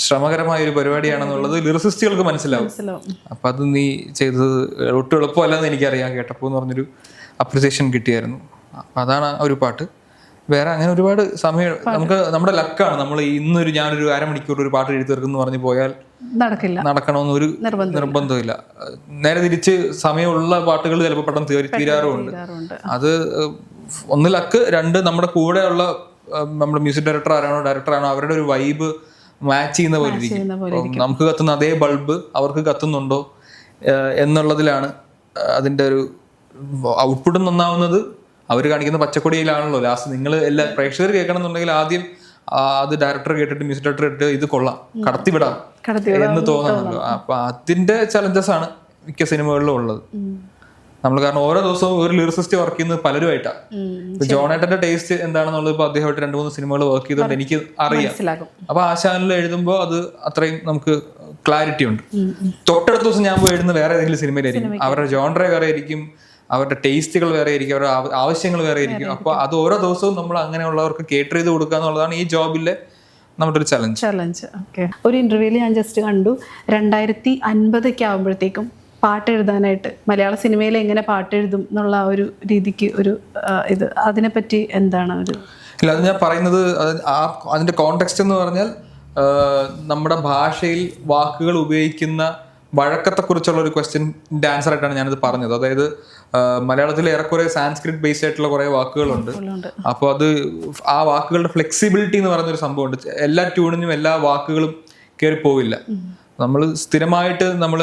ശ്രമകരമായ ഒരു പരിപാടിയാണെന്നുള്ളത് ലിറിസിസ്റ്റുകൾക്ക് മനസ്സിലാവും. അപ്പൊ അത് നീ ചെയ്തത് ഒട്ടും എളുപ്പമല്ലെന്ന് എനിക്കറിയാം കേട്ടപ്പോൾ എന്ന് പറഞ്ഞൊരു അപ്രിസിയേഷൻ കിട്ടിയായിരുന്നു. അപ്പൊ അതാണ് ഒരു പാട്ട്. വേറെ അങ്ങനെ ഒരുപാട് സമയം നമുക്ക് നമ്മുടെ ലക്കാണ്. നമ്മൾ ഞാനൊരു അരമണിക്കൂർ ഒരു പാട്ട് എഴുതി തീർക്കുന്നു പറഞ്ഞു പോയാൽ നടക്കണമെന്നൊരു നിർബന്ധമില്ല. നേരെ തിരിച്ച് സമയമുള്ള പാട്ടുകൾ ചിലപ്പോൾ പെട്ടെന്ന് തീരാറുമുണ്ട്. അത് ഒന്ന് ലക്ക്, രണ്ട് നമ്മുടെ കൂടെയുള്ള നമ്മുടെ മ്യൂസിക് ഡയറക്ടറാണോ അവരുടെ ഒരു വൈബ് മാച്ച് ചെയ്യുന്ന പോലെ ഇരിക്കും. നമുക്ക് കത്തുന്ന അതേ ബൾബ് അവർക്ക് കത്തുന്നുണ്ടോ എന്നുള്ളതിലാണ് അതിൻ്റെ ഒരു ഔട്ട്പുട്ട് നന്നാവുന്നത്. അവർ കാണിക്കുന്ന പച്ചക്കൊടിയിലാണല്ലോ ലാസ്റ്റ്. നിങ്ങൾ എല്ലാ പ്രേക്ഷകർ കേൾക്കണം എന്നുണ്ടെങ്കിൽ ആദ്യം അത് ഡയറക്ടർ കേട്ടിട്ട് മ്യൂസിക് ഡയറക്ടർ കേട്ടിട്ട് ഇത് കൊള്ളാം, കടത്തിവിടാം എന്ന് തോന്നണല്ലോ. അപ്പൊ അതിന്റെ ചലഞ്ചസ് ആണ് മിക്ക സിനിമകളിലും ഉള്ളത്. നമ്മൾ കാരണം ഓരോ ദിവസവും ഒരു ലിറിസിസ്റ്റ് വർക്ക് ചെയ്യുന്നത് പലരുമായിട്ടാണ്. ഇപ്പൊ ജോണേട്ടന്റെ ടേസ്റ്റ് എന്താണെന്നുള്ളത് ഇപ്പൊ അദ്ദേഹമായിട്ട് 2-3 സിനിമകൾ വർക്ക് ചെയ്തുകൊണ്ട് എനിക്ക് അറിയാം. അപ്പൊ ആ ചാനലിൽ എഴുതുമ്പോൾ അത് അത്രയും നമുക്ക് ക്ലാരിറ്റി ഉണ്ട്. തൊട്ടടുത്ത ദിവസം ഞാൻ പോയി എഴുതുന്ന വേറെ ഏതെങ്കിലും സിനിമയിലായിരിക്കും, അവരുടെ ജോൺറെ വേറെ ആയിരിക്കും, അവരുടെ ടേസ്റ്റുകൾ വേറെ ആയിരിക്കും, അവരുടെ ആവശ്യങ്ങൾ വേറെ ആയിരിക്കും. അപ്പൊ അത് ഓരോ ദിവസവും നമ്മൾ അങ്ങനെയുള്ളവർക്ക് കേറ്റർ ചെയ്ത് കൊടുക്കുക എന്നുള്ളതാണ് ഈ ജോബിലെ നമ്മുടെ ഒരു ചലഞ്ച്. ഓക്കെ. ഒരു ഇന്റർവ്യൂവിൽ ഞാൻ ജസ്റ്റ് കണ്ടു 2050 ആകുമ്പോഴത്തേക്കും പാട്ട് എഴുതാനായിട്ട് മലയാള സിനിമയിൽ എങ്ങനെ പാട്ട് എഴുതും എന്നുള്ള ഒരു രീതിക്ക് ഒരു ഇത്, അതിനെപ്പറ്റി എന്താണ് ഒരു? ഇല്ല, അത് ഞാൻ പറയുന്നത് അതിന്റെ കോണ്ടെക്സ്റ്റ് എന്ന് പറഞ്ഞാൽ നമ്മുടെ ഭാഷയിൽ വാക്കുകൾ ഉപയോഗിക്കുന്ന വഴക്കത്തെക്കുറിച്ചുള്ള ഒരു ക്വസ്റ്റ്യൻ്റെ ആൻസർ ആയിട്ടാണ് ഞാനത് പറഞ്ഞത്. അതായത് മലയാളത്തിൽ ഏറെക്കുറെ സാൻസ്ക്രിറ്റ് ബേസ്ഡ് ആയിട്ടുള്ള കുറെ വാക്കുകളുണ്ട്. അപ്പോൾ അത് ആ വാക്കുകളുടെ ഫ്ലെക്സിബിലിറ്റി എന്ന് പറയുന്നൊരു സംഭവമുണ്ട്. എല്ലാ ട്യൂണിനും എല്ലാ വാക്കുകളും കയറി പോവില്ല. നമ്മൾ സ്ഥിരമായിട്ട് നമ്മൾ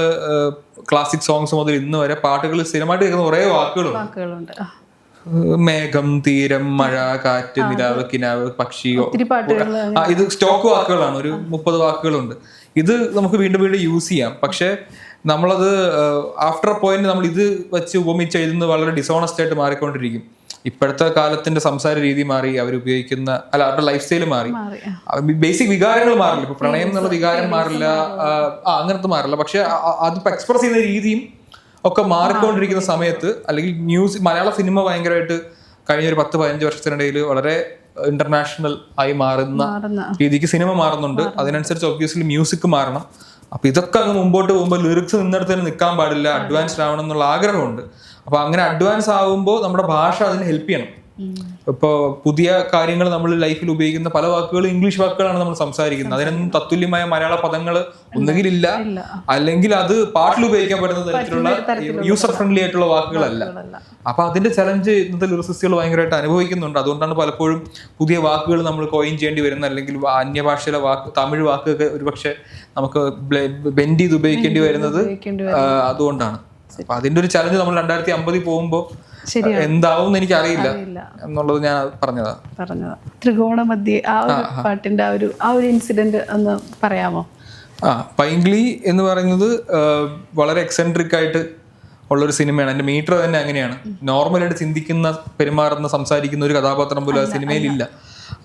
ക്ലാസിക് സോങ്സ് മുതൽ ഇന്ന് വരെ പാട്ടുകൾ സ്ഥിരമായിട്ട് കേൾക്കുന്ന കുറേ വാക്കുകളുണ്ട്. മേഘം, തീരം, മഴ, കാറ്റ്, നിലാവ്, കിനാവ്, പക്ഷിയോ, ഇത് സ്റ്റോക്ക് വാക്കുകളാണ്. ഒരു 30 വാക്കുകളുണ്ട്. ഇത് നമുക്ക് വീണ്ടും വീണ്ടും യൂസ് ചെയ്യാം. പക്ഷെ നമ്മളത് ആഫ്റ്റർ എ പോയിന്റ് നമ്മൾ ഇത് വെച്ച് ഉപമിച്ച് എഴുതുന്നത് വളരെ ഡിസോണസ്റ്റ് ആയിട്ട് മാറിക്കൊണ്ടിരിക്കും. ഇപ്പോഴത്തെ കാലത്തിന്റെ സംസാര രീതി മാറി, അവരുപയോഗിക്കുന്ന അവരുടെ ലൈഫ് സ്റ്റൈൽ മാറി, ബേസിക് വികാരങ്ങൾ മാറില്ല. ഇപ്പൊ പ്രണയം എന്നുള്ള വികാരം മാറില്ല, അങ്ങനത്തെ മാറില്ല. പക്ഷെ അതിപ്പോ എക്സ്പ്രസ് ചെയ്യുന്ന രീതിയും ഒക്കെ മാറിക്കൊണ്ടിരിക്കുന്ന സമയത്ത്, അല്ലെങ്കിൽ മലയാള സിനിമ ഭയങ്കരമായിട്ട് കഴിഞ്ഞ ഒരു 10-15 വർഷത്തിനിടയിൽ വളരെ ഇന്റർനാഷണൽ ആയി മാറുന്ന രീതിക്ക് സിനിമ മാറുന്നുണ്ട്. അതിനനുസരിച്ച് ഒബ്വിയസ്ലി മ്യൂസിക് മാറണം. അപ്പൊ ഇതൊക്കെ അങ്ങ് മുമ്പോട്ട് പോകുമ്പോൾ ലിറിക്സ് നിന്നിടത്ത് തന്നെ നിൽക്കാൻ പാടില്ല, അഡ്വാൻസ്ഡ് ആവണം എന്നുള്ള ആഗ്രഹമുണ്ട്. അപ്പൊ അങ്ങനെ അഡ്വാൻസ് ആവുമ്പോൾ നമ്മുടെ ഭാഷ അതിന് ഹെൽപ്പ് ചെയ്യണം. ഇപ്പോൾ പുതിയ കാര്യങ്ങൾ നമ്മൾ ലൈഫിൽ ഉപയോഗിക്കുന്ന പല വാക്കുകളും ഇംഗ്ലീഷ് വാക്കുകളാണ് നമ്മൾ സംസാരിക്കുന്നത്. അതിനൊന്നും തത്തുല്യമായ മലയാള പദങ്ങൾ ഒന്നുകിലില്ല, അല്ലെങ്കിൽ അത് പാട്ടിൽ ഉപയോഗിക്കാൻ പറ്റുന്ന തരത്തിലുള്ള യൂസർ ഫ്രണ്ട്ലി ആയിട്ടുള്ള വാക്കുകളല്ല. അപ്പൊ അതിന്റെ ചലഞ്ച് ഇന്നത്തെ ലിറിസിസ്റ്റുകൾ ഭയങ്കരമായിട്ട് അനുഭവിക്കുന്നുണ്ട്. അതുകൊണ്ടാണ് പലപ്പോഴും പുതിയ വാക്കുകൾ നമ്മൾ കോയിൻ ചെയ്യേണ്ടി വരുന്നത്, അല്ലെങ്കിൽ അന്യഭാഷയിലെ തമിഴ് വാക്കൊക്കെ ഒരുപക്ഷെ നമുക്ക് ബെൻഡ് ചെയ്ത് ഉപയോഗിക്കേണ്ടി വരുന്നത് അതുകൊണ്ടാണ്. അപ്പൊ അതിന്റെ ഒരു ചലഞ്ച് നമ്മൾ 2050 പോകുമ്പോൾ എന്താവും എനിക്ക് അറിയില്ല എന്നുള്ളത് ഞാൻ പറഞ്ഞതാ. ത്രികോണമധ്യേ ആ ഒരു പാട്ടിന്റെ ആ ഒരു ഇൻസിഡന്റ് ഒന്ന് പറയാമോ? പൈങ്കിളി എന്ന് പറയുന്നത് വളരെ എക്സെൻട്രിക് ആയിട്ട് ഉള്ളൊരു സിനിമയാണ്. അതിന്റെ മീറ്റർ തന്നെ അങ്ങനെയാണ്. നോർമലായിട്ട് ചിന്തിക്കുന്ന, പെരുമാറുന്ന, സംസാരിക്കുന്ന ഒരു കഥാപാത്രം പോലും ആ സിനിമയിലില്ല.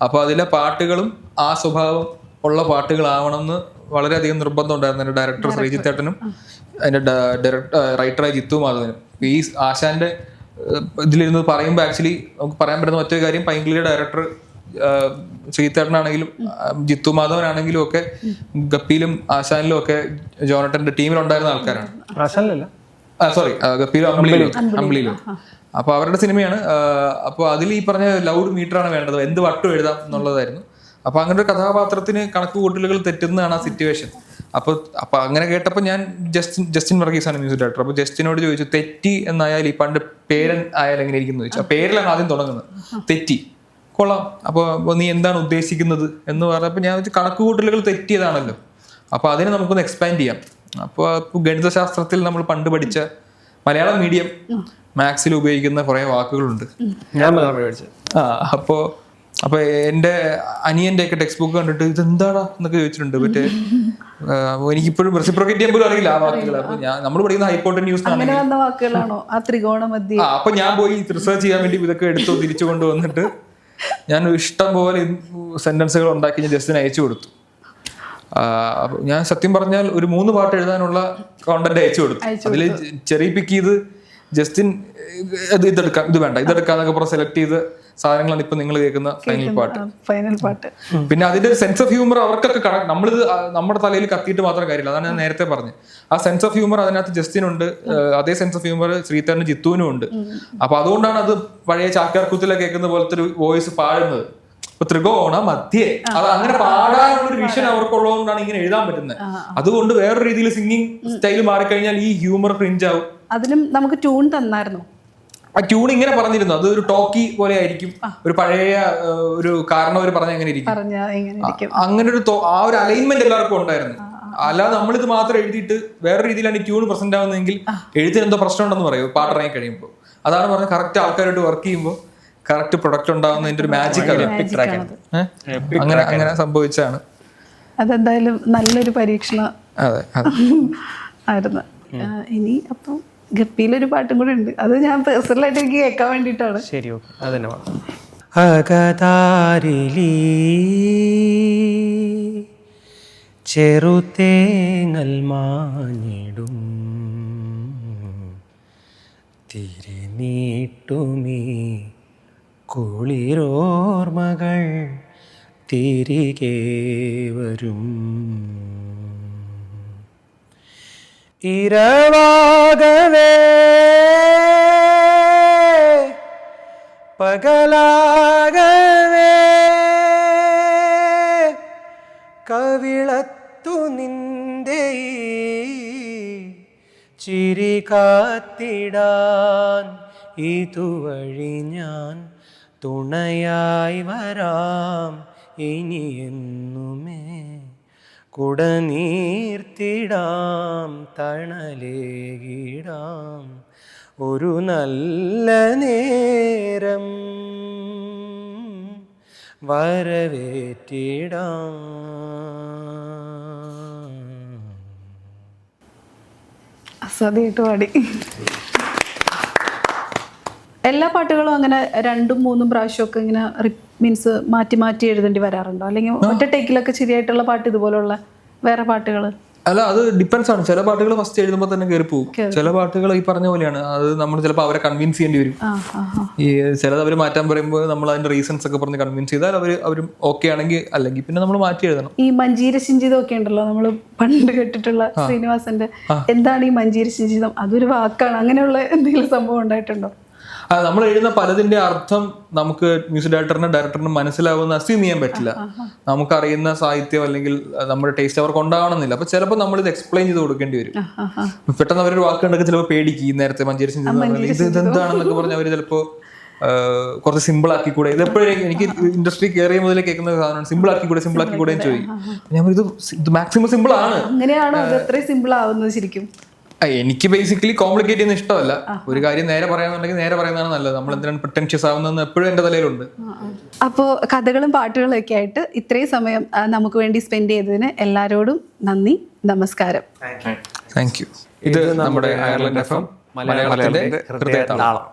അപ്പൊ അതിലെ പാട്ടുകളും ആ സ്വഭാവം ഉള്ള പാട്ടുകളാവണം എന്ന് വളരെയധികം നിർബന്ധം ഉണ്ടായിരുന്നു എൻ്റെ ഡയറക്ടർ ശ്രീജിത്ത് ഏട്ടനും അതിന്റെ റൈറ്ററായ ജിത്തു മാധവനും. ഈ ആശാന്റെ ഇതിലിരുന്ന് പറയുമ്പോൾ ആക്ച്വലി നമുക്ക് പറയാൻ പറ്റുന്ന മറ്റൊരു കാര്യം, പൈങ്കിളിയുടെ ഡയറക്ടർ ശ്രീജിത്തേട്ടനാണെങ്കിലും ജിത്തു മാധവനാണെങ്കിലും ഒക്കെ ഗപ്പിയിലും ആശാനിലും ഒക്കെ ജോണട്ടന്റെ ടീമിലുണ്ടായിരുന്ന ആൾക്കാരാണ്. സോറി, ഗപ്പിയിലും അമ്പിളിയിലും. അപ്പൊ അവരുടെ സിനിമയാണ്. അപ്പൊ അതിൽ ഈ പറഞ്ഞ ലൗഡ് മീറ്ററാണ് വേണ്ടത്, എന്ത് വട്ടം എഴുതാം എന്നുള്ളതായിരുന്നു. അപ്പൊ അങ്ങനെ ഒരു കഥാപാത്രത്തിന് കണക്ക് കൂട്ടലുകൾ തെറ്റുന്നതാണ് ആ സിറ്റുവേഷൻ. അപ്പൊ അങ്ങനെ കേട്ടപ്പോൾ ഞാൻ ജസ്റ്റിൻ വർഗീസാണ് മ്യൂസിക് ഡയറക്ടർ. അപ്പൊ ജസ്റ്റിനോട് ചോദിച്ചു, തെറ്റി എന്നായാൽ ഈ പണ്ട് പേരൻ ആയാലും എങ്ങനെ ഇരിക്കുന്നു ചോദിച്ചു. ആ പേരിലാണ് ആദ്യം തുടങ്ങുന്നത്, തെറ്റി കൊള്ളാം, അപ്പോൾ നീ എന്താണ് ഉദ്ദേശിക്കുന്നത് എന്ന് പറഞ്ഞപ്പോൾ ഞാൻ കണക്ക് കൂട്ടലുകൾ തെറ്റിയതാണല്ലോ, അപ്പോൾ അതിനെ നമുക്കൊന്ന് എക്സ്പാൻഡ് ചെയ്യാം. അപ്പോൾ ഗണിതശാസ്ത്രത്തിൽ നമ്മൾ പണ്ട് പഠിച്ച മലയാളം മീഡിയം മാത്സിൽ ഉപയോഗിക്കുന്ന കുറേ വാക്കുകളുണ്ട്. അപ്പോൾ എൻ്റെ അനിയൻ്റെ ഒക്കെ ടെക്സ്റ്റ് ബുക്ക് കണ്ടിട്ട് ഇതെന്താടാ എന്നൊക്കെ ചോദിച്ചിട്ടുണ്ട്. മറ്റേ എനിക്കിപ്പോഴും റെസിപ്രോക്കേറ്റ് ചെയ്യാൻ പോലും അറിയില്ല ആ വാക്കുകൾ. അപ്പൊ നമ്മൾ പഠിക്കുന്ന ഹൈപ്പോട്ടന്യൂസ് അപ്പൊ ഞാൻ പോയി റിസർച്ച് ചെയ്യാൻ വേണ്ടി ഇതൊക്കെ എടുത്തു തിരിച്ചു കൊണ്ടുവന്നിട്ട് ഞാൻ ഇഷ്ടം പോലെ സെന്റൻസുകൾ ഉണ്ടാക്കി ഞാൻ ജസ്റ്റിന് അയച്ചു കൊടുത്തു. ഞാൻ സത്യം പറഞ്ഞാൽ ഒരു 3 പാട്ട് എഴുതാനുള്ള കോണ്ടന്റ് അയച്ചു കൊടുത്തു. അതിൽ ചെറിയ പിക്ക് ചെയ്ത് ജസ്റ്റിൻ ഇതെടുക്കാം, ഇത് വേണ്ട, ഇതെടുക്കാന്നൊക്കെ പറഞ്ഞ് സെലക്ട് ചെയ്ത് സാധനങ്ങളാണ് ഇപ്പൊ നിങ്ങൾ കേൾക്കുന്ന ഫൈനൽ പാട്ട്. പിന്നെ അതിന്റെ ഒരു സെൻസ് ഓഫ് ഹ്യൂമർ അവർക്കൊക്കെ നമ്മളിത് നമ്മുടെ തലയിൽ കത്തിയിട്ട് മാത്രം കാര്യമില്ല. അതാണ് ഞാൻ നേരത്തെ പറഞ്ഞത്. ആ സെൻസ് ഓഫ് ഹ്യൂമർ അതിനകത്ത് ജസ്റ്റിനുണ്ട്, അതേ സെൻസ് ഓഫ് ഹ്യൂമർ ശ്രീധരനും ജിത്തുവിനും ഉണ്ട്. അപ്പൊ അതുകൊണ്ടാണ് അത് പഴയ ചാക്യാർകൂത്തിലെ കേൾക്കുന്ന പോലത്തെ ഒരു വോയിസ് പാടുന്നത്. ഇപ്പൊ ത്രികോണ മധ്യേ അത് അങ്ങനെ പാടാനുള്ള ഒരു വിഷൻ അവർക്കുള്ളതുകൊണ്ടാണ് ഇങ്ങനെ എഴുതാൻ പറ്റുന്നത്. അതുകൊണ്ട് വേറൊരു രീതിയിൽ സിംഗിങ് സ്റ്റൈൽ മാറിക്കഴിഞ്ഞാൽ ഈ ഹ്യൂമർ ക്രിഞ്ച് ആവും. അതിലും നമുക്ക് ട്യൂൺ തന്നായിരുന്നു. ആ ട്യൂൺ ഇങ്ങനെ പറഞ്ഞിരുന്നു, അത് ഒരു ടോക്കി പോലെ ആയിരിക്കും, ഒരു പഴയ ഒരു കാരണവർ പറഞ്ഞ എങ്ങനെ ഇരിക്കും, അങ്ങനെ ഒരു ആ ഒരു അലൈൻമെന്റ് എല്ലാവർക്കും ഉണ്ടായിരുന്നു. അല്ലാതെ നമ്മളിത് മാത്രം എഴുതിയിട്ട് വേറെ രീതിയിലാണ് ഈ ട്യൂൺ പ്രസന്റ് ആവുന്നതെങ്കിൽ എഴുത്തിന് എന്തോ പ്രശ്നം ഉണ്ടെന്ന് പറയും പാട്ടിറങ്ങി കഴിയുമ്പോൾ. അതാണ് പറഞ്ഞത്, കറക്റ്റ് ആൾക്കാരായിട്ട് വർക്ക് ചെയ്യുമ്പോൾ കറക്റ്റ് പ്രൊഡക്റ്റ് ഉണ്ടാവുന്നതിന്റെ ഒരു മാജിക് അങ്ങനെ സംഭവിച്ചാണ്. അതെന്തായാലും നല്ലൊരു പരീക്ഷണം ആയിരുന്നു. ഇനി അപ്പം ഗപ്പിയിലൊരു പാട്ടും കൂടെ ഉണ്ട്, അത് ഞാൻ പേഴ്സണലായിട്ട് എനിക്ക് കേൾക്കാൻ വേണ്ടിയിട്ടാണ്. ശരി, ഓക്കെ, അത് തന്നെ പാടാം. അകതാരിലീ ചെറുതേങ്ങൽ മാഞ്ഞിടും തിരിനീട്ടുമീ കുളിരോർമകൾ തിരികെ വരും. ഇരവാകവേ പകലാകവേ കവിളത്തു നിന്റെ ചിരി കാത്തിടാൻ ഇതുവഴി ഞാൻ തുണയായി വരാം ഇനി എന്നുമേ. കുടനീർത്തിടാം തണലേകിടാം ഒരു നല്ല നേരം വരവേറ്റിടാം. അസാധ്യമായിട്ട് പാടി. എല്ലാ പാട്ടുകളും അങ്ങനെ 2-3 പ്രാവശ്യമൊക്കെ ഇങ്ങനെ മീൻസ് മാറ്റി മാറ്റി എഴുതേണ്ടി വരാറുണ്ടോ, അല്ലെങ്കിൽ ഒറ്റ ടേക്കിലൊക്കെ ശരിയായിട്ടുള്ള പാട്ട് ഇതുപോലുള്ള വേറെ പാട്ടുകൾ? അല്ല, അത് ഡിപ്പെൻസ് ആണ്. ചില പാട്ടുകൾ ഫസ്റ്റ് എഴുതുമ്പോൾ തന്നെ കയറി പോകും. ചില പാട്ടുകൾ ഈ പറഞ്ഞ പോലെയാണ്, അത് നമ്മൾ ചിലപ്പോൾ അവരെ കൺവിൻസ് ചെയ്യേണ്ടി വരും. ഈ ചിലത് അവർ മാറ്റാൻ പറയുമ്പോൾ നമ്മൾ അതിന്റെ റീസൺസ് ഒക്കെ പറഞ്ഞ് കൺവിൻസ് ചെയ്താൽ അവരും ഓക്കെ ആണെങ്കിൽ, അല്ലെങ്കിൽ പിന്നെ നമ്മൾ മാറ്റി എഴുതണം. ഈ മഞ്ജീര ശിഞ്ചിതം ഒക്കെ ഉണ്ടല്ലോ, നമ്മൾ പണ്ട് കേട്ടിട്ടുള്ള ശ്രീനിവാസന്റെ, എന്താണ് ഈ മഞ്ജീര ശിഞ്ചിതം? അതൊരു വാക്കാണ്, അങ്ങനെയുള്ള എന്തെങ്കിലും സംഭവം ഉണ്ടായിട്ടുണ്ടോ? നമ്മൾ എഴുതുന്ന പലതിന്റെ അർത്ഥം നമുക്ക് മ്യൂസിക് ഡയറക്ടറിനും മനസ്സിലാവുന്ന അസ്യൂം ചെയ്യാൻ പറ്റില്ല. നമുക്കറിയുന്ന സാഹിത്യം അല്ലെങ്കിൽ നമ്മുടെ ടേസ്റ്റ് അവർക്ക് ഉണ്ടാവണമെന്നില്ല. അപ്പൊ ചിലപ്പോൾ നമ്മൾ ഇത് എക്സ്പ്ലെയിൻ ചെയ്ത് കൊടുക്കേണ്ടി വരും. പെട്ടെന്ന് അവരൊരു വാക്ക് കണ്ടൊക്കെ ചിലപ്പോൾ പേടിക്കും. നേരത്തെ മഞ്ചേരി ഇത് എന്താണെന്നൊക്കെ പറഞ്ഞ് അവർ ചിലപ്പോൾ കുറച്ച് സിമ്പിൾ ആക്കി കൂടെ. ഇതെപ്പോഴും എനിക്ക് ഇൻഡസ്ട്രി കയറിയ മുതലേ കേൾക്കുന്ന സാധനമാണ്, സിമ്പിൾ ആക്കി കൂടെ എന്ന് ചോദിക്കും. ഞാൻ ഇത് മാക്സിമം സിമ്പിൾ ആണ്. അങ്ങനെയാണോ അത് എത്ര സിമ്പിൾ ആവുന്നത് ശരിക്കും? എനിക്ക് ബേസിക്കലി കോംപ്ലിക്കേറ്റ് ചെയ്യുന്ന ഇഷ്ടമല്ല. ഒരു കാര്യം നേരെ പറയാന്നുണ്ടെങ്കിൽ നേരെ പറയുന്നതാണ് നല്ലത്. നമ്മൾ എന്തിനാണ് പ്രിട്ടൻഷ്യസ് ആവുന്നതെന്ന് എപ്പോഴും എൻ്റെ തലയിലുണ്ട്. അപ്പോൾ കഥകളും പാട്ടുകളും ഒക്കെ ആയിട്ട് ഇത്രയും സമയം നമുക്ക് വേണ്ടി സ്പെൻഡ് ചെയ്തതിന് എല്ലാവരോടും നന്ദി, നമസ്കാരം. Thank you. ഇത് നമ്മുടെ അയർലൻഡ് FM മലയാളത്തിന്റെ ഹൃദയതാളം.